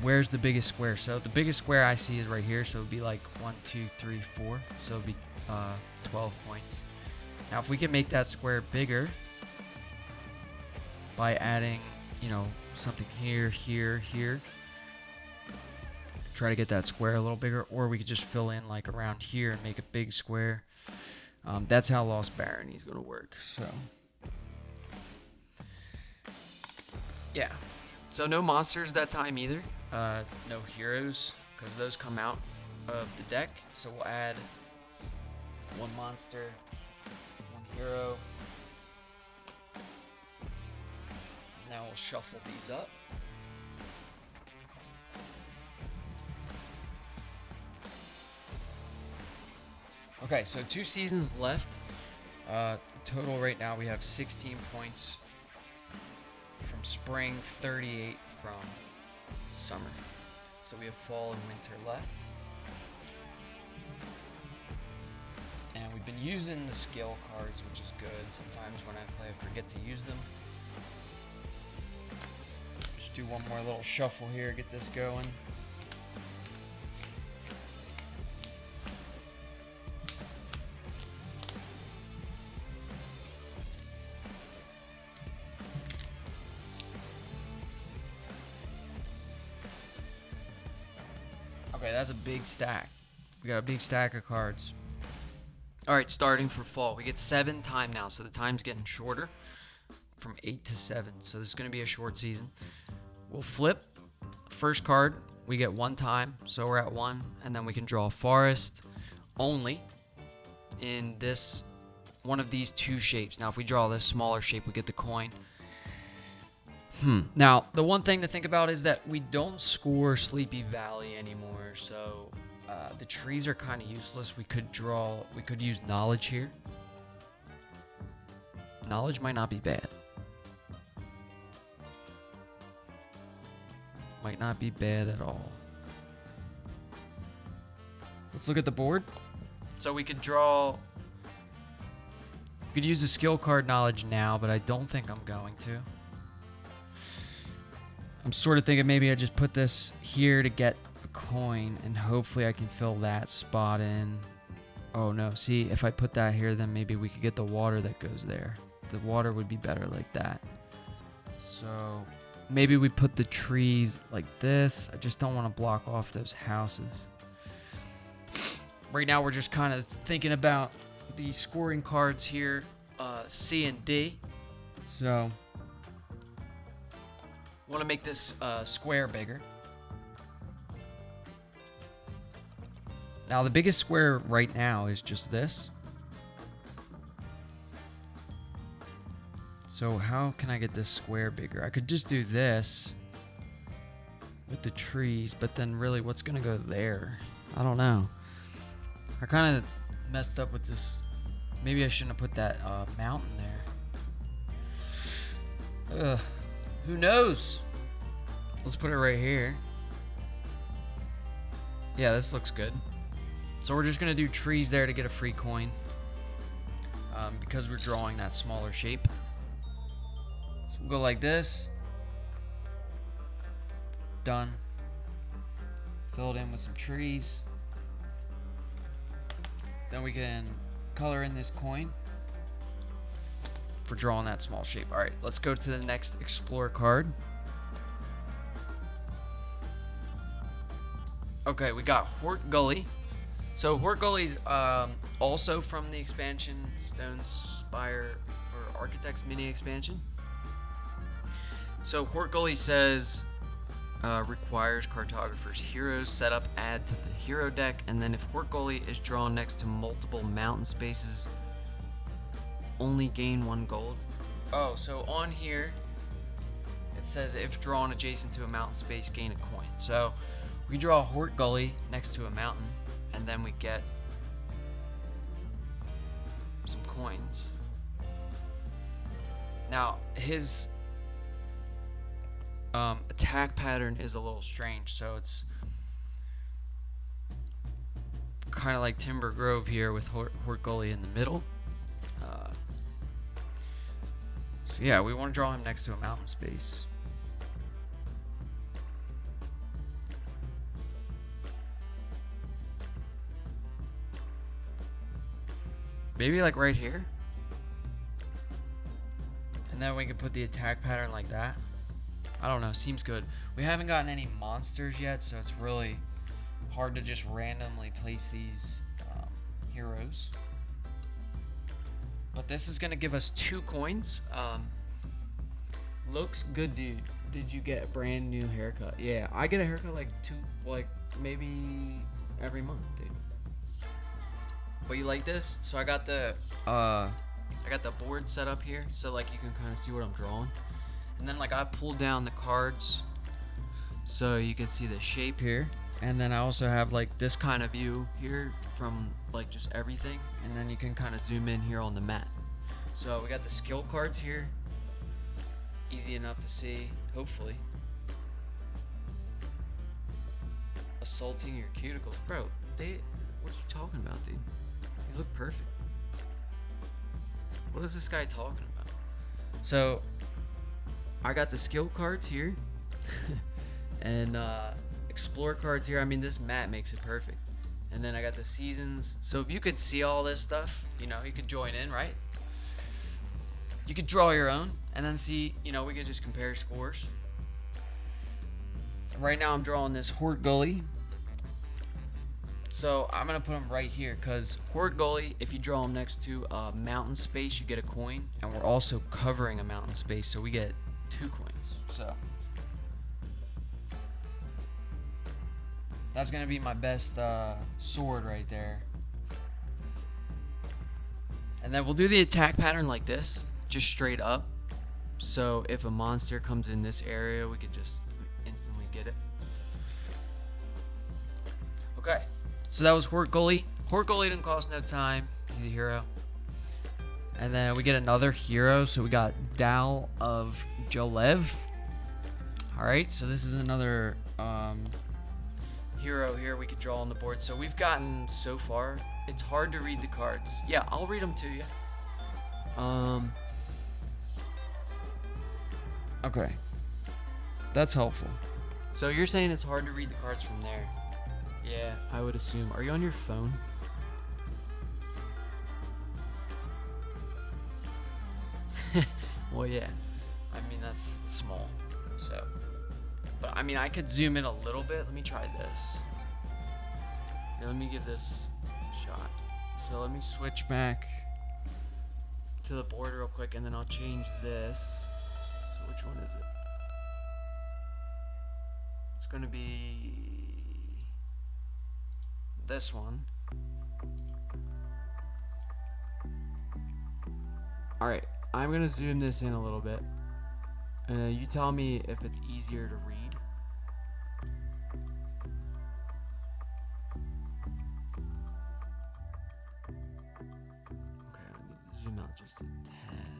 Where's the biggest square? So the biggest square I see is right here. So it would be like 1, 2, 3, 4. So it would be 12 points. Now if we can make that square bigger by adding, you know, something here, here, here. Try to get that square a little bigger. Or we could just fill in like around here and make a big square. That's how Lost Barony is going to work. So yeah. So no monsters that time either. No heroes, because those come out of the deck. So we'll add 1 monster, 1 hero. Now we'll shuffle these up. Okay, so 2 seasons left. Total right now we have 16 points from spring, 38 from summer. So we have fall and winter left. And we've been using the skill cards, which is good. Sometimes when I play, I forget to use them. Just do one more little shuffle here, get this going. Okay, that's a big stack. We got a big stack of cards. All right, starting for fall. We get 7 time now, so the time's getting shorter from 8 to 7. So this is going to be a short season. We'll flip. First card, we get 1 time, so we're at 1. And then we can draw a forest only in this one of these 2 shapes. Now, if we draw this smaller shape, we get the coin. Now, the one thing to think about is that we don't score Sleepy Valley anymore, so the trees are kind of useless. We could use knowledge here. Knowledge might not be bad. Might not be bad at all. Let's look at the board. So we could use the skill card knowledge now, but I don't think I'm going to. I'm sort of thinking maybe I just put this here to get a coin, and hopefully I can fill that spot in. Oh no, see, if I put that here, then maybe we could get the water that goes there. The water would be better like that. So maybe we put the trees like this. I just don't want to block off those houses. Right now we're just kind of thinking about the scoring cards here, C and D. So want to make this square bigger. Now the biggest square right now is just this. So how can I get this square bigger? I could just do this with the trees, but then really what's going to go there? I don't know. I kind of messed up with this. Maybe I shouldn't have put that mountain there. Ugh. Who knows? Let's put it right here. Yeah, this looks good. So we're just going to do trees there to get a free coin. Because we're drawing that smaller shape. So we'll go like this. Done. Fill it in with some trees. Then we can color in this coin for drawing that small shape. All right, let's go to the next Explore card. Okay, we got Hort Gully. So Hort Gully's also from the expansion Stone Spire or Architects mini expansion. So Hort Gully says requires Cartographers Heroes setup, add to the hero deck, and then if Hort Gully is drawn next to multiple mountain spaces, only gain 1 gold. Oh, so on here it says if drawn adjacent to a mountain space, gain a coin. So we draw Hort Gully next to a mountain, and then we get some coins. Now his attack pattern is a little strange, so it's kind of like Timber Grove here with Hort Gully in the middle. So yeah, we want to draw him next to a mountain space. Maybe like right here. And then we can put the attack pattern like that. I don't know, seems good. We haven't gotten any monsters yet, so it's really hard to just randomly place these heroes. But this is gonna give us 2 coins. Looks good, dude. Did you get a brand new haircut? Yeah, I get a haircut like maybe every month, dude. But you like this? So I got the board set up here, so like you can kind of see what I'm drawing. And then like I pulled down the cards so you can see the shape here. And then I also have like this kind of view here from like just everything. And then you can kind of zoom in here on the mat. So we got the skill cards here. Easy enough to see, hopefully. Assaulting your cuticles. Bro, what are you talking about, dude? These look perfect. What is this guy talking about? So I got the skill cards here. And explore cards here. I mean, this mat makes it perfect. And then I got the seasons. So if you could see all this stuff, you know, you could join in, right? You could draw your own and then see, you know, we could just compare scores. Right now I'm drawing this Hort Gully. So I'm going to put them right here because Hort Gully, if you draw them next to a mountain space, you get a coin. And we're also covering a mountain space, so we get 2 coins. So that's going to be my best sword right there. And then we'll do the attack pattern like this, just straight up. So if a monster comes in this area, we could just instantly get it. Okay, so that was Hort Gully. Hort Gully didn't cost no time. He's a hero. And then we get another hero. So we got Dal of Jolev. All right, so this is another hero here we could draw on the board. So we've gotten so far. It's hard to read the cards. Yeah, I'll read them to you. Okay, that's helpful. So you're saying it's hard to read the cards from there? Yeah, I would assume. Are you on your phone? Well, yeah. I mean, that's small. So, but I mean, I could zoom in a little bit. Let me try this. Here, let me give this a shot. So let me switch back to the board real quick, and then I'll change this. So which one is it? It's gonna be this one. Alright, I'm gonna zoom this in a little bit. You tell me if it's easier to read. Okay, I need to zoom out just a tad.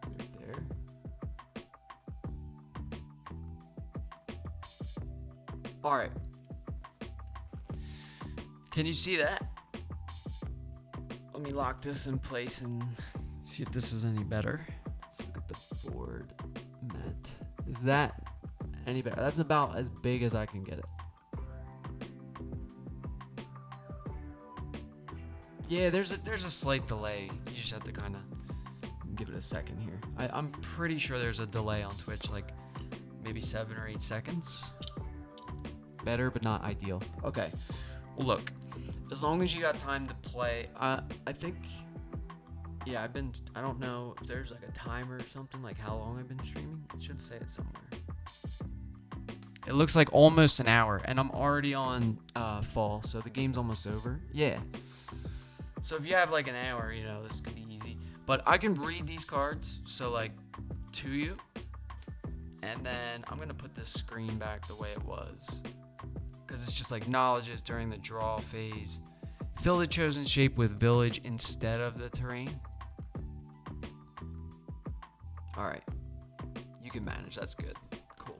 Right there. Alright. Can you see that? Let me lock this in place and see if this is any better. Let's look at the board mat. Is that any better? That's about as big as I can get it. Yeah, there's a slight delay. You just have to kind of give it a second here. I'm pretty sure there's a delay on Twitch, like maybe 7 or 8 seconds. Better, but not ideal. Okay. Well, look. As long as you got time to play, I think, yeah, I don't know if there's like a timer or something, like how long I've been streaming. It should say it somewhere. It looks like almost an hour, and I'm already on fall, so the game's almost over. Yeah. So if you have like an hour, you know, this could be easy. But I can read these cards, so like, to you. And then I'm going to put this screen back the way it was. Because it's just like knowledges during the draw phase. Fill the chosen shape with village instead of the terrain. Alright. You can manage. That's good. Cool.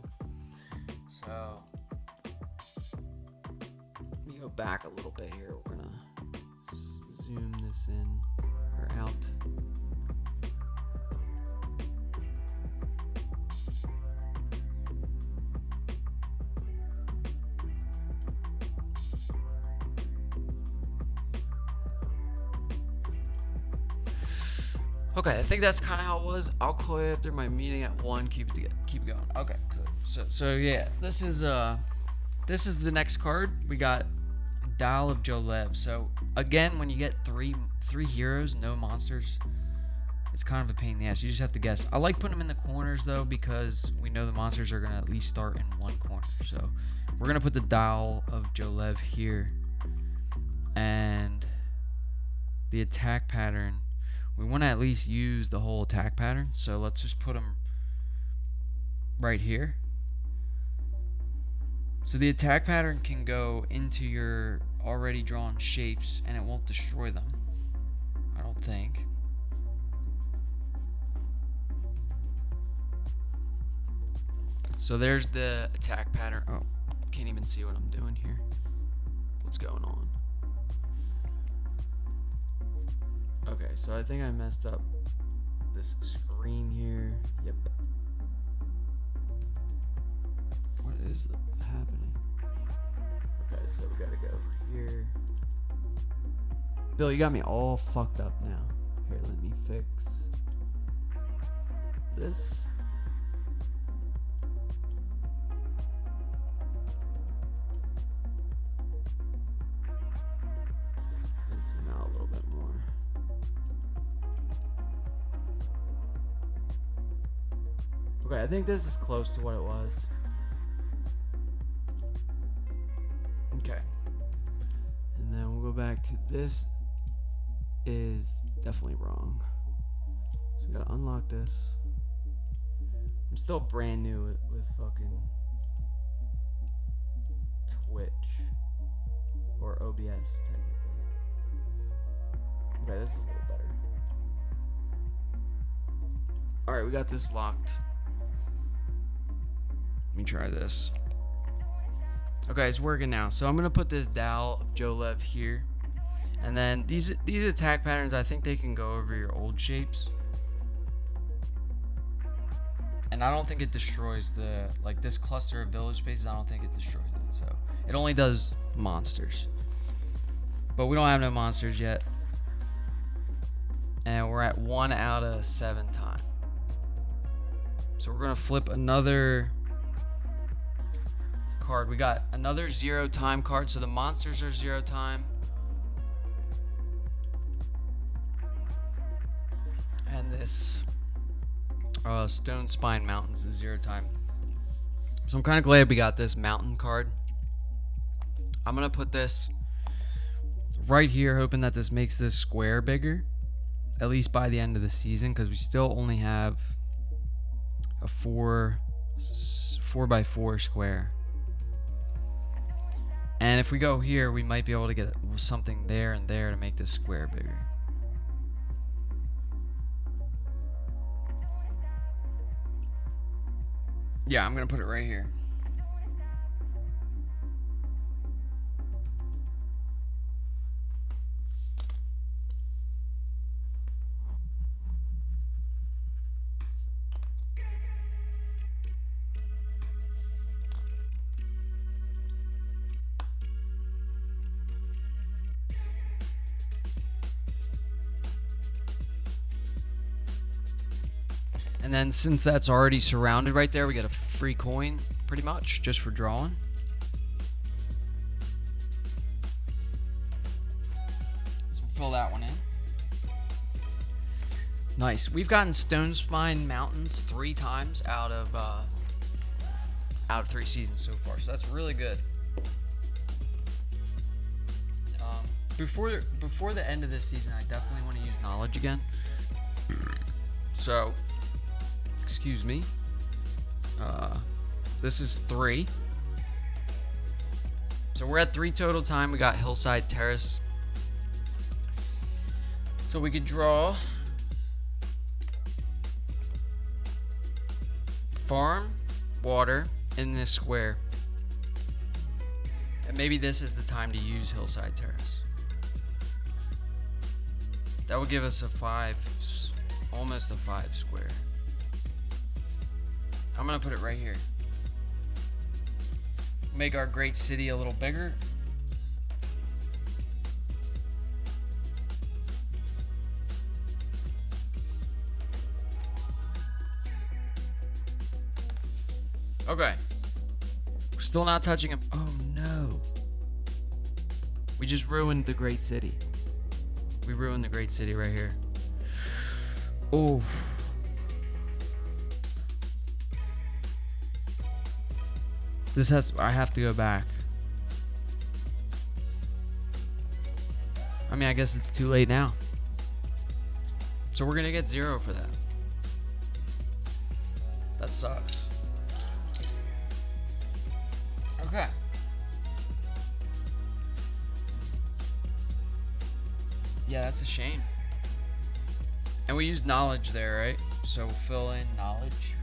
So, let me go back a little bit here. We're going to zoom this in or out. Okay, I think that's kind of how it was. I'll call you after my meeting at 1. Keep it going. Okay, good. So yeah, this is the next card. We got Dal of Jolev. So again, when you get three heroes, no monsters, it's kind of a pain in the ass. You just have to guess. I like putting them in the corners though, because we know the monsters are gonna at least start in one corner. So we're gonna put the Dal of Jolev here, and the attack pattern. We want to at least use the whole attack pattern, so let's just put them right here. So the attack pattern can go into your already drawn shapes and it won't destroy them, I don't think. So there's the attack pattern. Oh, can't even see what I'm doing here. What's going on? Okay, so I think I messed up this screen here. Yep. What is happening? Okay, so we gotta go here. Bill, you got me all fucked up now. Here, let me fix this. And zoom out a little bit more. Okay, I think this is close to what it was. Okay. And then we'll go back to this is definitely wrong. So we gotta unlock this. I'm still brand new with fucking Twitch or OBS technically. Okay, this is a little better. Alright, we got this locked. Let me try this. Okay, it's working now. So I'm gonna put this Dal of Jolev here. And then these attack patterns, I think they can go over your old shapes. And I don't think it destroys this cluster of village spaces, I don't think it destroys it. So it only does monsters. But we don't have no monsters yet. And we're at 1 out of 7 time. So we're gonna flip another card. We got another 0 time card. So the monsters are 0 time. And this Stone Spine Mountains is 0 time. So I'm kind of glad we got this mountain card. I'm going to put this right here, hoping that this makes this square bigger, at least by the end of the season, because we still only have a 4x4 square. And if we go here, we might be able to get something there and there to make this square bigger. Yeah, I'm gonna put it right here. And then since that's already surrounded right there, we get a free coin pretty much just for drawing. So we'll fill that one in. Nice. We've gotten Stone Spine Mountains 3 times out of 3 seasons so far. So that's really good. Before the end of this season, I definitely want to use knowledge again. So excuse me. This is 3. So we're at 3 total time. We got Hillside Terrace. So we could draw farm, water in this square. And maybe this is the time to use Hillside Terrace. That would give us a 5, almost a 5 square. I'm gonna put it right here. Make our great city a little bigger. Okay. We're still not touching him. Oh no. We just ruined the great city. We ruined the great city right here. Oh. I have to go back. I mean, I guess it's too late now. So we're gonna get 0 for that. That sucks. Okay. Yeah, that's a shame. And we used knowledge there, right? So we'll fill in knowledge.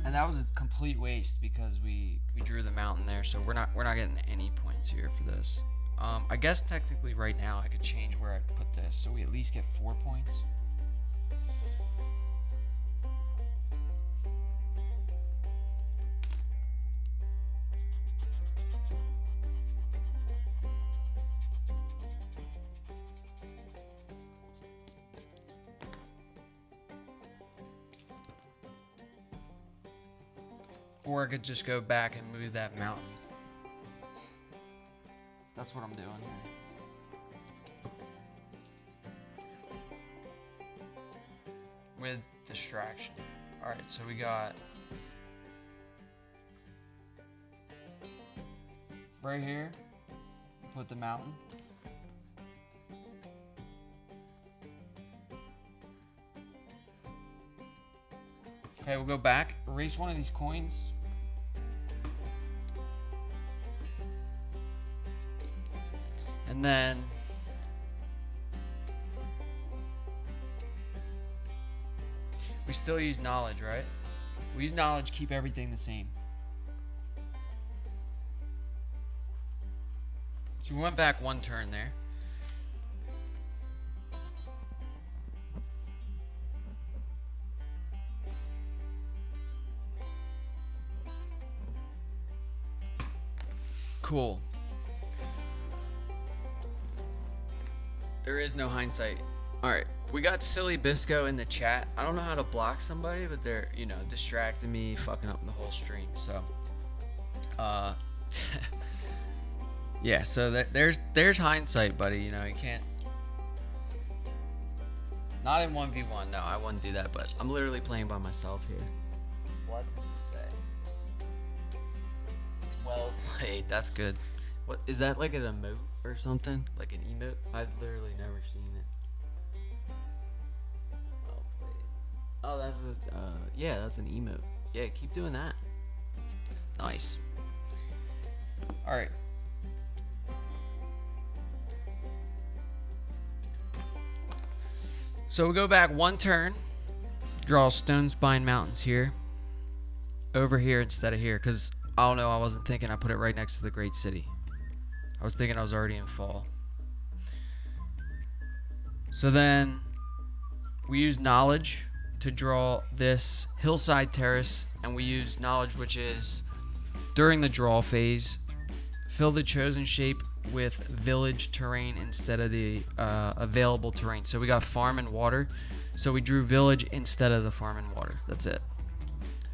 And that was a complete waste because we drew the mountain there, so we're not getting any points here for this. I guess technically right now I could change where I put this, so we at least get 4 points. Or I could just go back and move that mountain. That's what I'm doing here. With distraction. Alright, so we got right here, put the mountain. Okay, we'll go back, erase one of these coins. And then we still use knowledge, right? We use knowledge, keep everything the same. So we went back one turn there. Cool. There is no hindsight. Alright, we got Silly Bisco in the chat. I don't know how to block somebody, but they're, you know, distracting me, fucking up the whole stream. So, yeah, so there's hindsight, buddy. You know, you can't. Not in 1v1, no, I wouldn't do that, but I'm literally playing by myself here. What does it say? Well played, that's good. What is that, like an emote or something? Like an emote? I've literally never seen it. Well played. Oh, that's a, yeah, that's an emote. Yeah, keep doing that. Nice. Alright. So we go back one turn, draw Stone Spine Mountains here, over here instead of here, because I don't know, I wasn't thinking I put it right next to the Great City. I was thinking I was already in fall. So then we use knowledge to draw this hillside terrace, and we use knowledge, which is during the draw phase, fill the chosen shape with village terrain instead of the available terrain. So we got farm and water, so we drew village instead of the farm and water. That's it.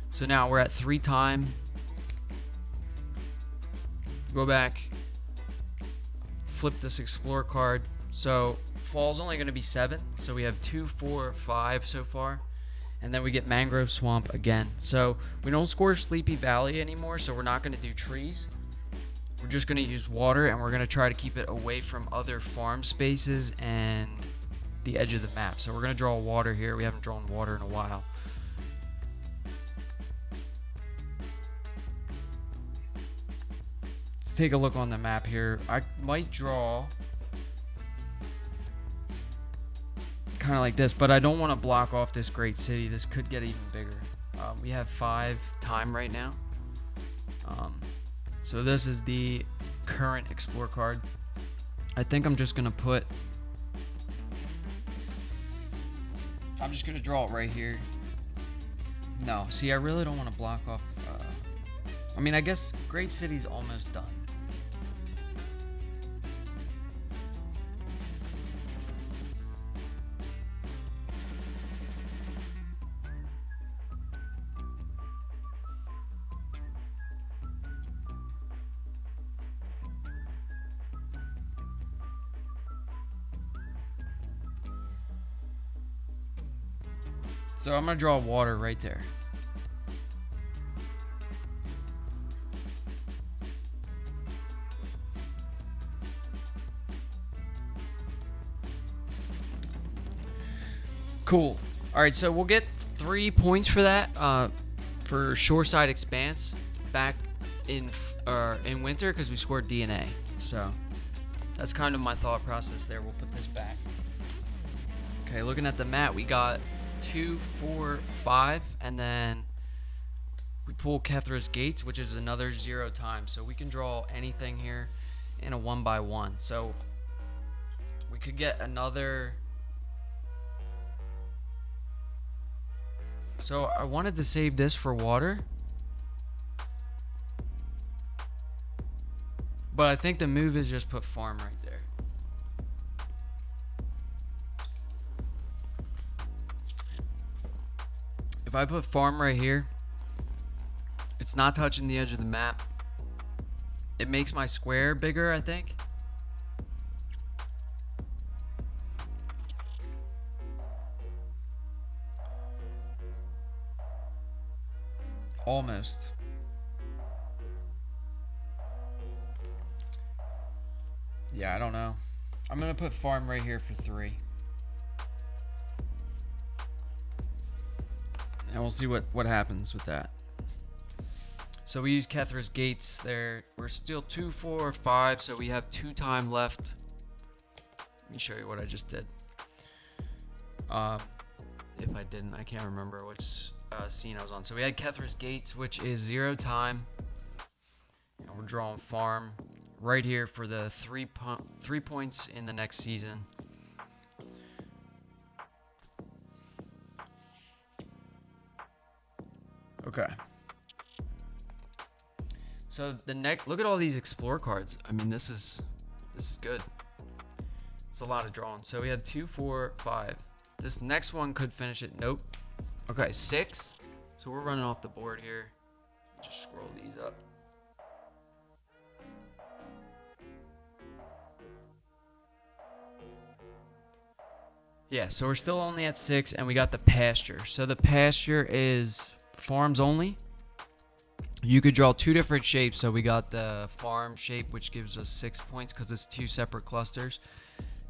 So now we're at 3 time. Go back, flip this explore card. So fall's only going to be 7, so we have 2, 4, 5 so far, and then we get mangrove swamp again. So we don't score Sleepy Valley anymore, so we're not going to do trees. We're just going to use water, and we're going to try to keep it away from other farm spaces and the edge of the map. So we're going to draw water here. We haven't drawn water in a while. Let's take a look on the map here. I might draw kind of like this, but I don't want to block off this great city. This could get even bigger. We have 5 time right now. So this is the current explore card. I think I'm just gonna put, I'm just gonna draw it right here. No, see, I really don't want to block off. I mean, I guess Great City's almost done. So I'm gonna draw water right there. Cool. All right, so we'll get 3 points for that, for Shoreside Expanse back in winter, because we scored DNA. So that's kind of my thought process there. We'll put this back. Okay, looking at the map, we got 2, 4, 5, and then we pull Kethra's Gates, which is another 0 time. So we can draw anything here in a 1x1. So we could get another. So I wanted to save this for water, but I think the move is just put farm right there. If I put farm right here, it's It's not touching the edge of the map. It makes my square bigger, I think. Almost. Yeah, I don't know. I'm gonna put farm right here for 3. And we'll see what happens with that. So we use Kethra's gates there. We're still 2, 4, 5, so we have 2 time left. Let me show you what I just did. If I didn't, I can't remember which scene I was on. So we had Kethra's gates, which is 0 time. And we're drawing farm right here for the 3 points in the next season. Okay. So the next, look at all these explore cards. I mean, this is good. It's a lot of drawing. So we have 2, 4, 5. This next one could finish it. Nope. Okay, 6. So we're running off the board here. Just scroll these up. Yeah, so we're still only at 6, and we got the pasture. So the pasture is farms only. You could draw 2 different shapes. So we got the farm shape, which gives us 6 points because it's 2 separate clusters.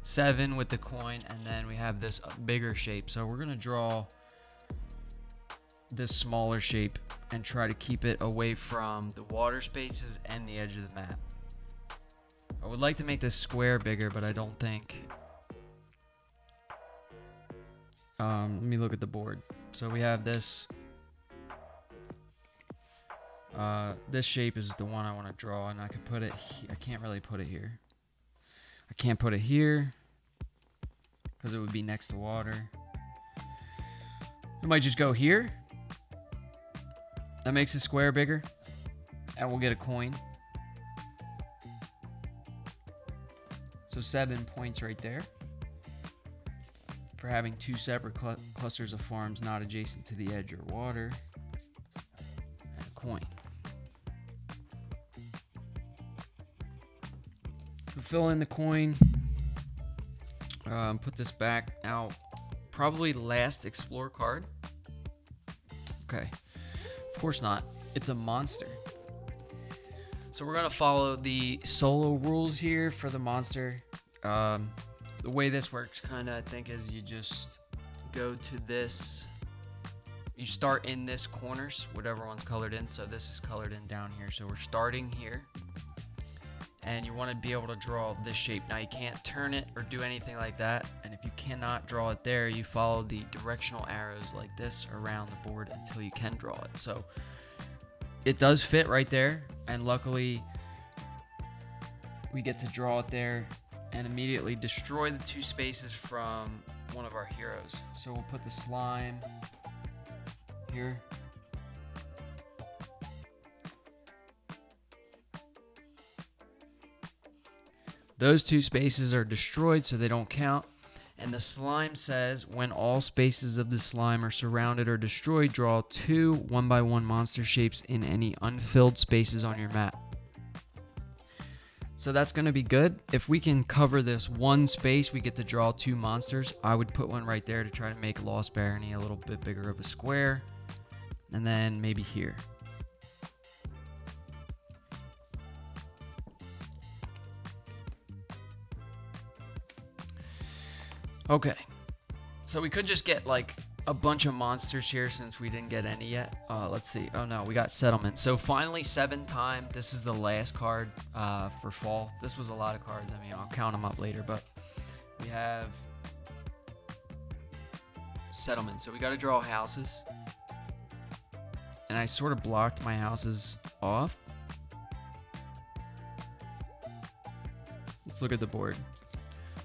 7 with the coin, and then we have this bigger shape. So we're gonna draw this smaller shape and try to keep it away from the water spaces and the edge of the map. I would like to make this square bigger, but I don't think. Let me look at the board. So we have this. This shape is the one I want to draw, and I could put it. I can't really put it here. I can't put it here because it would be next to water. I might just go here. That makes the square bigger, and we'll get a coin. So 7 points right there for having 2 separate clusters of farms not adjacent to the edge or water, and a coin. We'll fill in the coin, put this back out, probably last explore card. Okay, of course not, it's a monster. So we're gonna follow the solo rules here for the monster. The way this works kinda, I think, is you just go to this, you start in this corners, whatever one's colored in. So this is colored in down here. So we're starting here, and you wanna be able to draw this shape. Now you can't turn it or do anything like that. And if you cannot draw it there, you follow the directional arrows like this around the board until you can draw it. So it does fit right there, and luckily we get to draw it there and immediately destroy the 2 spaces from one of our heroes. So we'll put the slime here. Those 2 spaces are destroyed, so they don't count. And the slime says, when all spaces of the slime are surrounded or destroyed, draw 2 1x1 monster shapes in any unfilled spaces on your map. So that's going to be good. If we can cover this 1 space, we get to draw 2 monsters. I would put one right there to try to make Lost Barony a little bit bigger of a square. And then maybe here. Okay, so we could just get like a bunch of monsters here since we didn't get any yet. Let's see. Oh no, we got settlement. So finally 7 time. This is the last card for fall. This was a lot of cards. I mean, I'll count them up later, but we have settlement. So we got to draw houses, and I sort of blocked my houses off. Let's look at the board.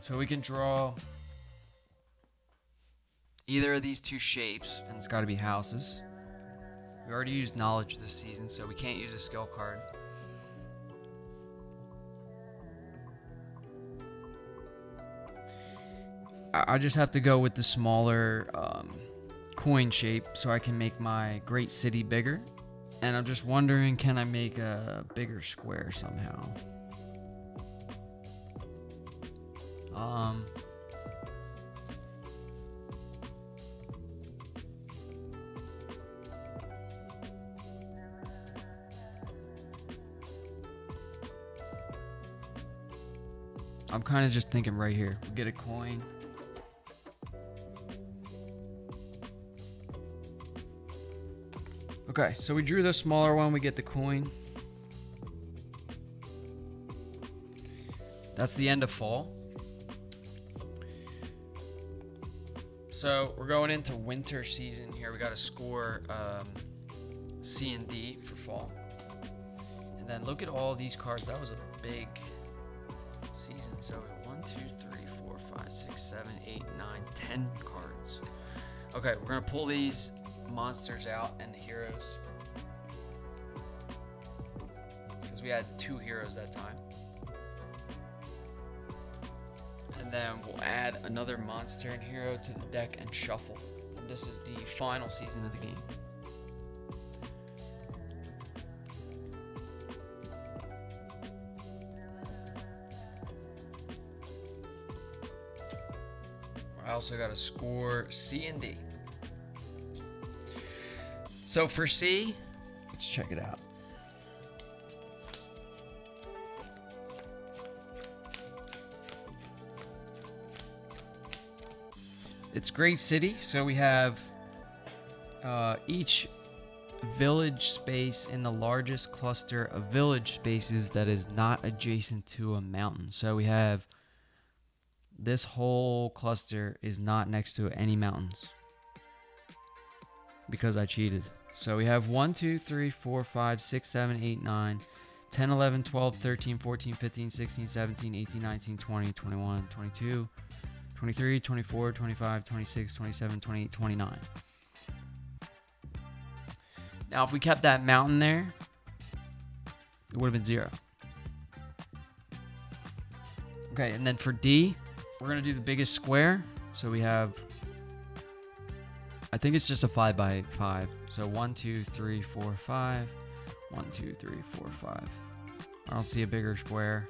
So we can draw either of these 2 shapes, and it's got to be houses. We already used knowledge this season, so we can't use a skill card. I just have to go with the smaller coin shape so I can make my great city bigger. And I'm just wondering, can I make a bigger square somehow? I'm kind of just thinking right here. We'll get a coin. Okay, so we drew the smaller one. We get the coin. That's the end of fall. So we're going into winter season here. We got to score C and D for fall. And then look at all these cards. That was a big season. So 1, 2, 3, 4, 5, 6, 7, 8, 9, 10 cards. Okay, we're going to pull these monsters out and the heroes. Because we had 2 heroes that time. And then we'll add another monster and hero to the deck and shuffle. And this is the final season of the game. I also got to score C and D. So for C, let's check it out. It's Great City, so we have each village space in the largest cluster of village spaces that is not adjacent to a mountain. So we have this whole cluster is not next to any mountains because I cheated. So we have 1, 2, 3, 4, 5, 6, 7, 8, 9, 10, 11, 12, 13, 14, 15, 16, 17, 18, 19, 20, 21, 22, 23, 24, 25, 26, 27, 28, 29. Now, if we kept that mountain there, it would have been 0. Okay, and then for D, we're going to do the biggest square. So we have, I think it's just a 5 by 5. So 1, 2, 3, 4, 5. 1, 2, 3, 4, 5. I don't see a bigger square.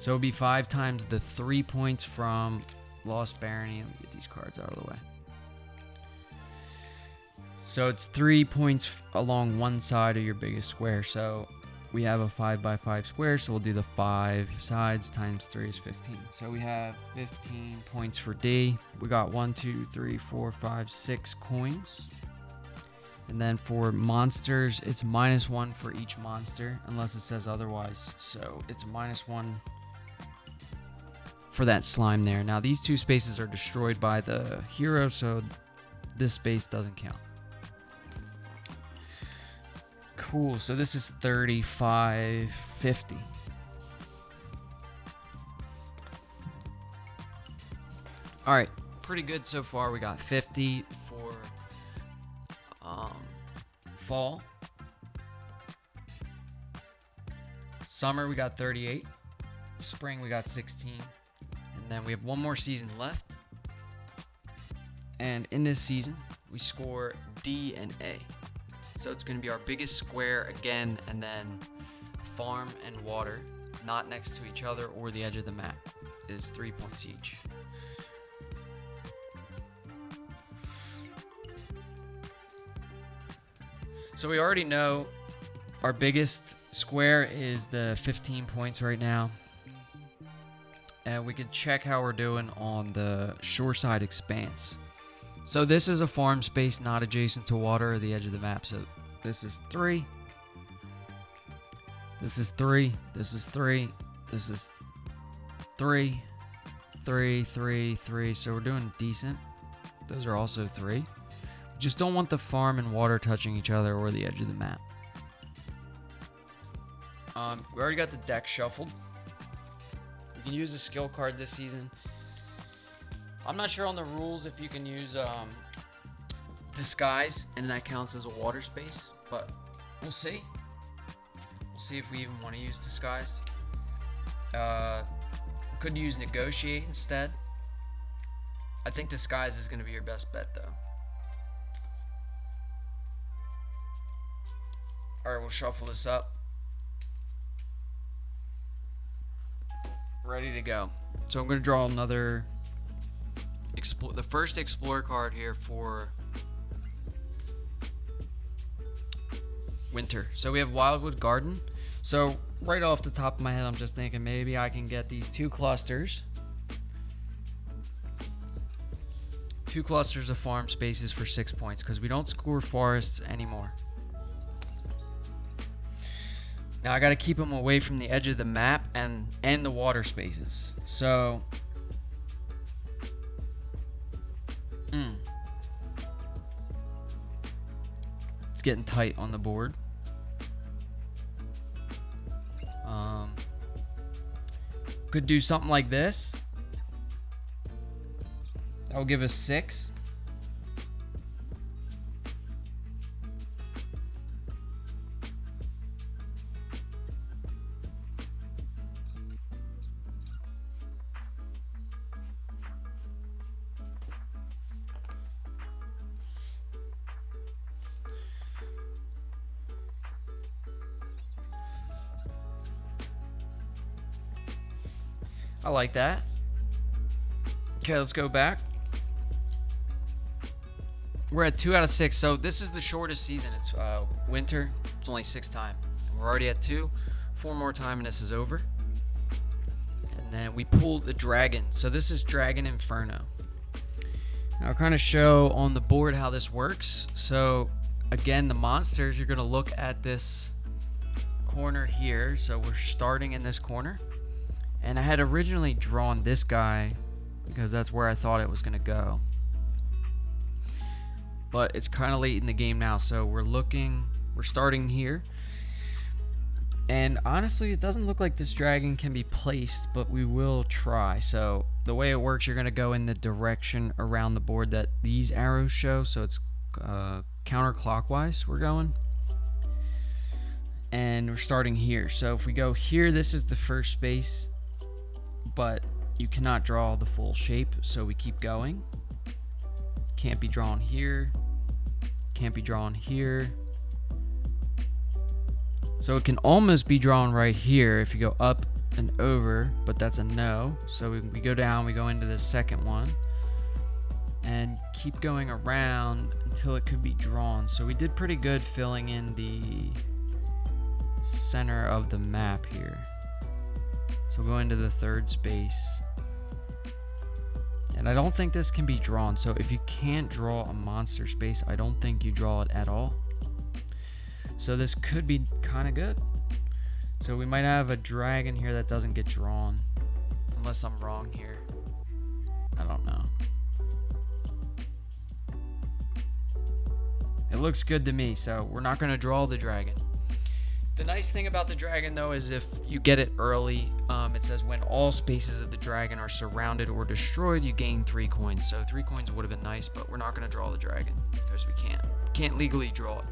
So it would be 5 times the 3 points from Lost Barony. Let me get these cards out of the way. So it's 3 points along one side of your biggest square. So we have a 5 by 5 square. So we'll do the 5 sides times 3 is 15. So we have 15 points for D. We got 1, 2, 3, 4, 5, 6 coins. And then for monsters, it's -1 for each monster, unless it says otherwise. So it's -1 for that slime there. Now these 2 spaces are destroyed by the hero, so this space doesn't count. Cool, so this is 35, 50. All right, pretty good so far. We got 50 for fall. Summer, we got 38. Spring, we got 16. And then we have one more season left. And in this season, we score D and A. So it's going to be our biggest square again, and then farm and water, not next to each other or the edge of the map, is 3 points each. So we already know our biggest square is the 15 points right now. And we can check how we're doing on the shoreside expanse. So this is a farm space not adjacent to water or the edge of the map. So this is 3. This is 3. This is 3. This is 3. 3, 3, 3. So we're doing decent. Those are also 3. Just don't want the farm and water touching each other or the edge of the map. We already got the deck shuffled. We can use a skill card this season. I'm not sure on the rules if you can use disguise and that counts as a water space, but we'll see. We'll see if we even want to use disguise. Could use negotiate instead. I think disguise is going to be your best bet though. All right, we'll shuffle this up. Ready to go. So I'm going to draw another the first Explorer card here for winter. So we have Wildwood Garden. So right off the top of my head, I'm just thinking maybe I can get these two clusters of farm spaces for 6 points because we don't score forests anymore. Now I got to keep them away from the edge of the map and the water spaces. So it's getting tight on the board. Could do something like this. That will give us 6. I like that. Okay, let's go back. We're at 2 out of 6, so this is the shortest season. It's winter. It's only 6 times. We're already at 2. 4 more time and this is over. And then we pulled the dragon. So this is Dragon Inferno. Now I'll kind of show on the board how this works. So again, the monsters, you're going to look at this corner here. So we're starting in this corner. And I had originally drawn this guy because that's where I thought it was going to go. But it's kind of late in the game now, so we're starting here. And honestly, it doesn't look like this dragon can be placed, but we will try. So the way it works, you're going to go in the direction around the board that these arrows show. So it's counterclockwise we're going. And we're starting here. So if we go here, this is the first space. But you cannot draw the full shape, so we keep going. Can't be drawn here. Can't be drawn here. So it can almost be drawn right here if you go up and over, but that's a no. So we go down, we go into the second one. And keep going around until it could be drawn. So we did pretty good filling in the center of the map here. So we'll go into the third space. And I don't think this can be drawn. So if you can't draw a monster space, I don't think you draw it at all. So this could be kind of good. So we might have a dragon here that doesn't get drawn. Unless I'm wrong here. I don't know. It looks good to me, so we're not going to draw the dragon. The nice thing about the dragon, though, is if you get it early, it says when all spaces of the dragon are surrounded or destroyed, you gain 3 coins. So 3 coins would have been nice, but we're not going to draw the dragon because we can't legally draw it.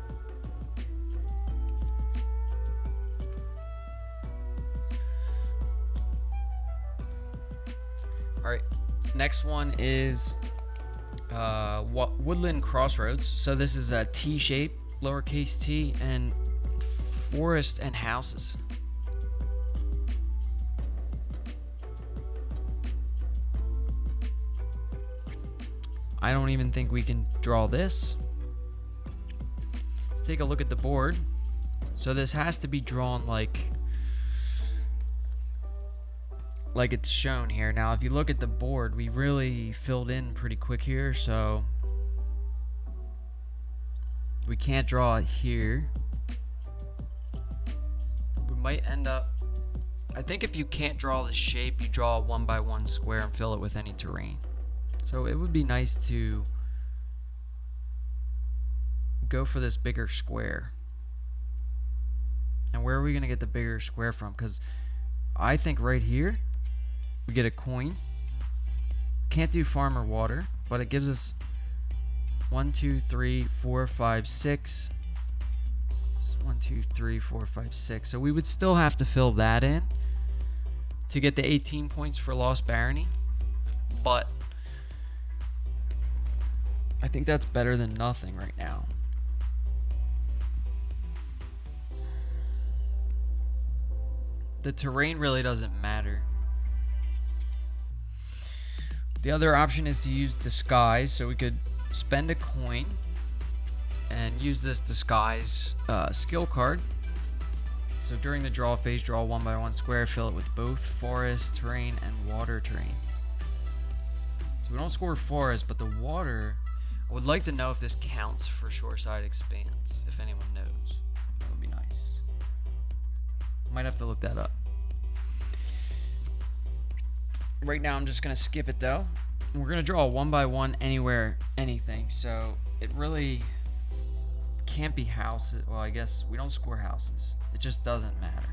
All right, next one is Woodland Crossroads. So this is a T shape, lowercase t, and forest and houses. I don't even think we can draw this. Let's take a look at the board. So this has to be drawn like it's shown here. Now if you look at the board, we really filled in pretty quick here, so we can't draw it here. Might end up, I think if you can't draw the shape, you draw a 1x1 square and fill it with any terrain. So it would be nice to go for this bigger square. And where are we going to get the bigger square from? Because I think right here we get a coin. Can't do farm or water, but it gives us 1, 2, 3, 4, 5, 6. 1, 2, 3, 4, 5, 6. So we would still have to fill that in to get the 18 points for Lost Barony. But I think that's better than nothing right now. the terrain really doesn't matter. The other option is to use disguise, so we could spend a coin and use this disguise skill card. So during the draw phase, draw 1 by 1 square, fill it with both forest terrain and water terrain. So we don't score forest, but the water, I would like to know if this counts for shoreside expanse, if anyone knows. That would be nice. Might have to look that up. Right now I'm just gonna skip it though. We're gonna draw a 1 by 1 anywhere, anything. So it really can't be houses. Well, I guess we don't score houses. It just doesn't matter.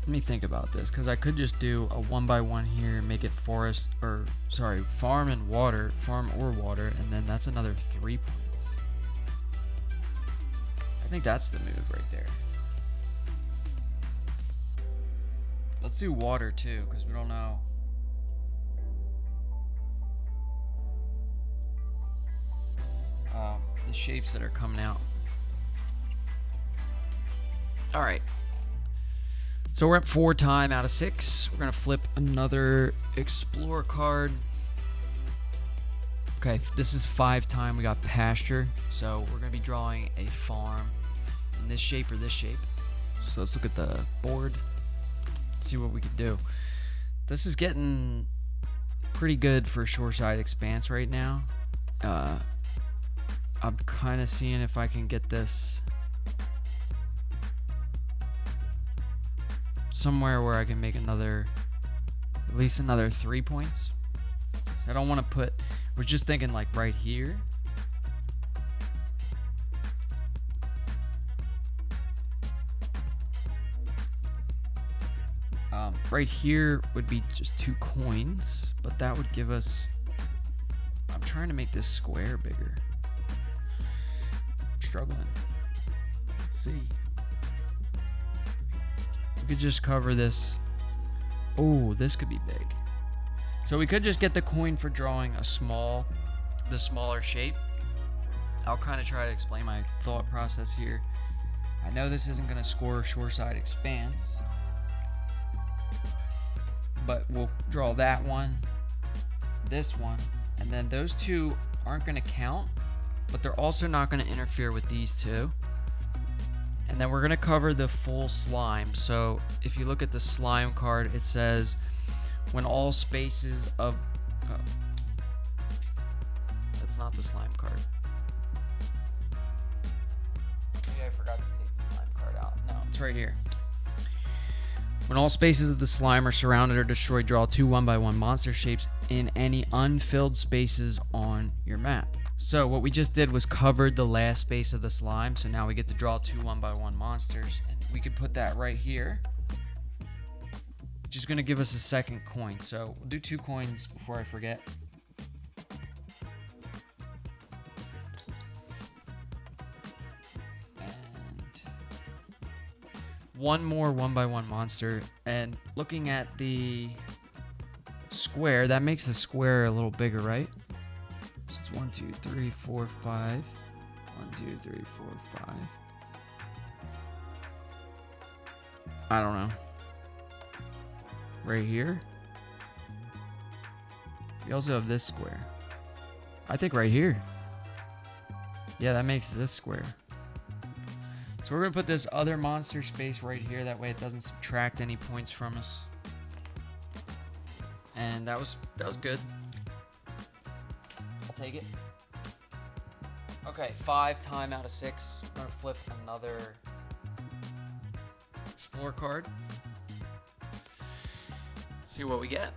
Let me think about this, because I could just do a 1 by 1 here, make it forest, or sorry, farm and water, farm or water, and then that's another 3 points. I think that's the move right there. Let's do water too, because we don't know. The shapes that are coming out. All right. So we're at 4 time out of 6. We're gonna flip another explore card. Okay, this is 5 time. We got pasture. So we're gonna be drawing a farm in this shape or this shape. So let's look at the board. See what we can do. This is getting pretty good for shoreside expanse right now. I'm kind of seeing if I can get this somewhere where I can make at least another 3 points. So I don't want to put, we're just thinking like right here. Right here would be just 2 coins, but that would give us, I'm trying to make this square bigger. I'm struggling. Let's see. We could just cover this. Oh, this could be big. So we could just get the coin for drawing the smaller shape. I'll kind of try to explain my thought process here. I know this isn't going to score shoreside expanse, but we'll draw that one, this one, and then those 2 aren't going to count, but they're also not going to interfere with these 2. And then we're going to cover the full slime. So if you look at the slime card, it says when all spaces of, that's not the slime card. Maybe I forgot to take the slime card out. No, it's right here. When all spaces of the slime are surrounded or destroyed, draw 2 1 by 1 monster shapes in any unfilled spaces on your map. So what we just did was covered the last space of the slime. So now we get to draw 2 1 by 1 monsters, and we could put that right here, which is going to give us a second coin. So we'll do 2 coins before I forget. One more 1 by 1 monster, and looking at the square, that makes the square a little bigger, right? So it's 1 2 3 4 5. 1 2 3 4 5. I don't know. Right here. We also have this square. I think right here. Yeah, that makes this square. So we're going to put this other monster space right here. That way it doesn't subtract any points from us. And that was good. I'll take it. Okay, 5 time out of 6. I'm going to flip another explore card. See what we get.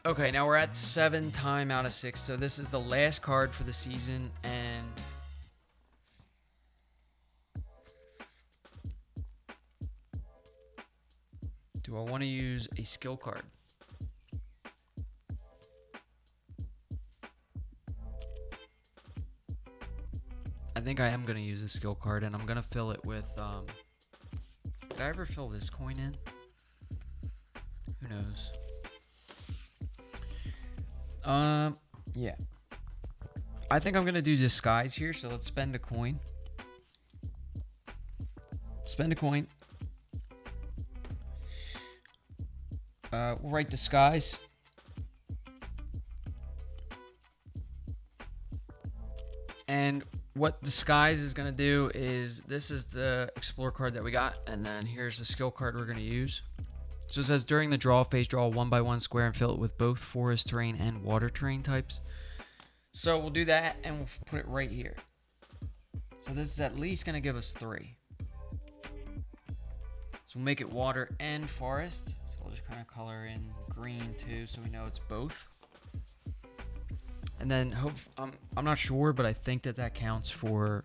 Okay, now we're at 7 time out of 6. So this is the last card for the season, and do I want to use a skill card? I think I am going to use a skill card, and I'm going to fill it with, did I ever fill this coin in? Who knows? Yeah. I think I'm going to do disguise here. So let's spend a coin. Spend a coin. We'll write disguise. And what disguise is going to do is, this is the explore card that we got, and then here's the skill card we're going to use. So it says during the draw phase, draw a 1x1 square and fill it with both forest terrain and water terrain types. So we'll do that and we'll put it right here. So this is at least going to give us 3. So we'll make it water and forest. So we'll just kind of color in green too, so we know it's both. And then I'm not sure, but I think that counts for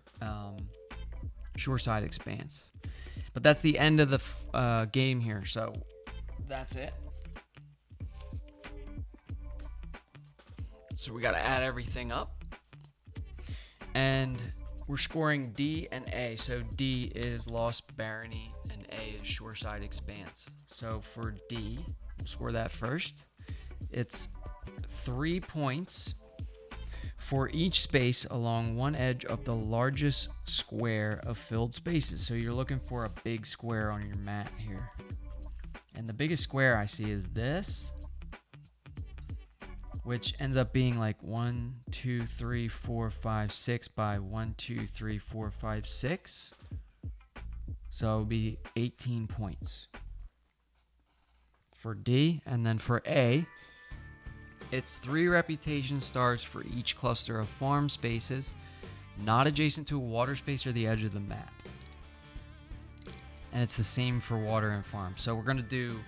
shoreside expanse. But that's the end of the game here, so that's it. So we got to add everything up. And we're scoring D and A. So D is Lost Barony and A is Shoreside Expanse. So for D, we'll score that first. It's 3 points for each space along one edge of the largest square of filled spaces. So you're looking for a big square on your map here. And the biggest square I see is this, which ends up being like 1, 2, 3, 4, 5, 6 by 1, 2, 3, 4, 5, 6. So it'll be 18 points for D. And then for A, it's 3 reputation stars for each cluster of farm spaces not adjacent to a water space or the edge of the map. And it's the same for water and farm. So we're going to do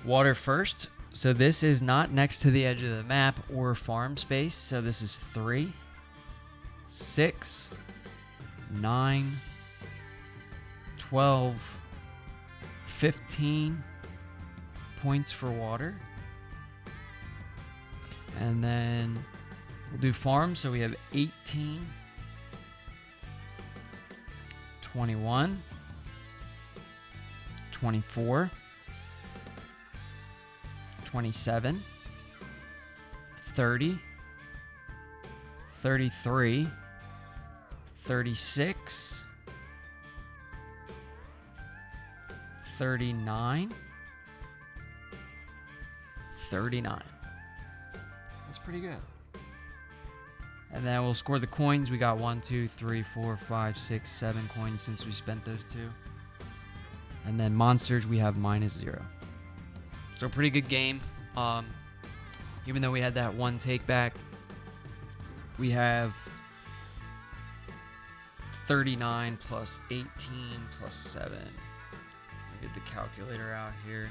water first. So this is not next to the edge of the map or farm space. So this is 3, 6, 9, 12, 15 points for water. And then we'll do farm. So we have 18, 21, 24, 27, 30, 33, 36, 39, 39. That's pretty good. And then we'll score the coins. We got 1, 2, 3, 4, 5, 6, 7 coins since we spent those 2. And then monsters, we have -0. So pretty good game. Even though we had that 1 take back, we have 39 plus 18 plus 7. Let me get the calculator out here.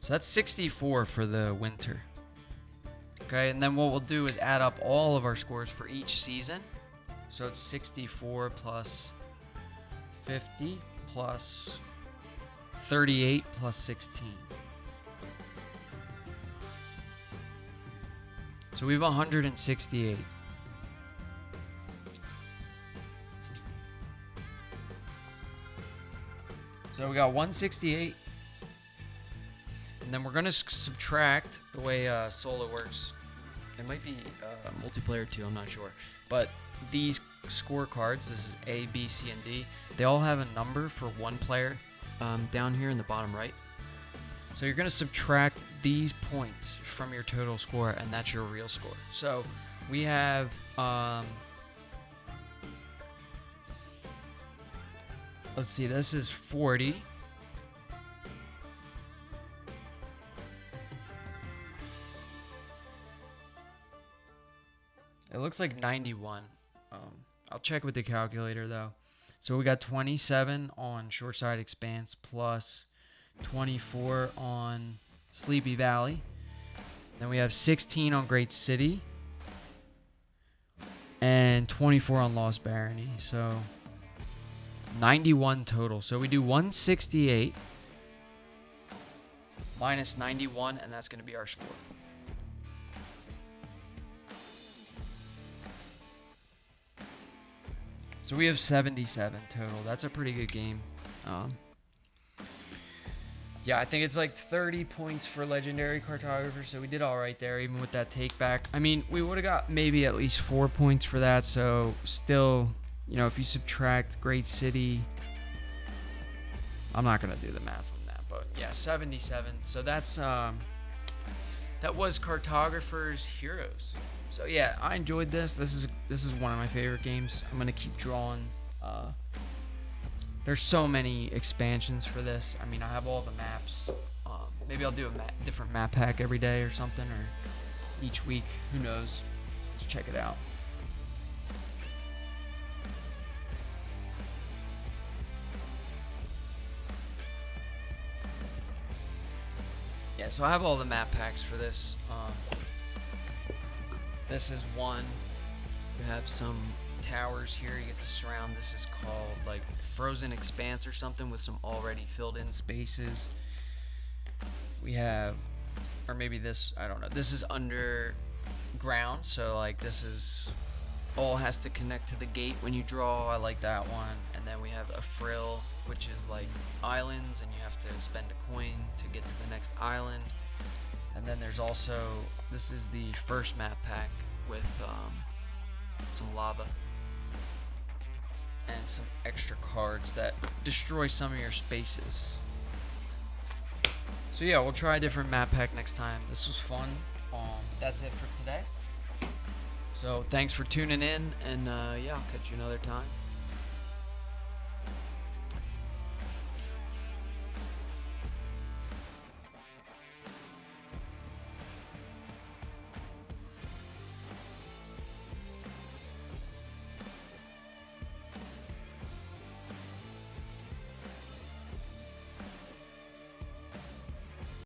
So that's 64 for the winter. Okay, and then what we'll do is add up all of our scores for each season. So it's 64 plus 50 plus 38 plus 16. So we have 168. So we got 168. And then we're going to subtract the way solo works. It might be multiplayer too, I'm not sure. But these scorecards, this is A, B, C, and D, they all have a number for one player down here in the bottom right. So you're going to subtract these points from your total score, and that's your real score. So we have let's see, this is 40. It looks like 91. I'll check with the calculator though. So we got 27 on Shoreside Expanse plus 24 on Sleepy Valley. Then we have 16 on Great City and 24 on Lost Barony. So 91 total. So we do 168 minus 91, and that's going to be our score. So we have 77 total. That's a pretty good game. Yeah, I think it's like 30 points for legendary cartographer, so we did all right there, even with that take back. I mean, we would have got maybe at least 4 points for that, so still, you know, if you subtract Great City, I'm not gonna do the math on that, but yeah, 77. So that's that was Cartographers Heroes. So yeah, I enjoyed this. This is one of my favorite games. I'm gonna keep drawing. There's so many expansions for this. I mean, I have all the maps. Maybe I'll do a different map pack every day or something, or each week. Who knows? Let's check it out. Yeah, so I have all the map packs for this. This is one. We have some towers here you get to surround. This is called like Frozen Expanse or something, with some already filled in spaces. We have, or maybe this, I don't know. This is underground, so like this is all has to connect to the gate when you draw. I like that one. And then we have a frill, which is like islands, and you have to spend a coin to get to the next island. And then there's also, this is the first map pack with some lava and some extra cards that destroy some of your spaces. So yeah, we'll try a different map pack next time. This was fun. That's it for today. So thanks for tuning in, and yeah, I'll catch you another time.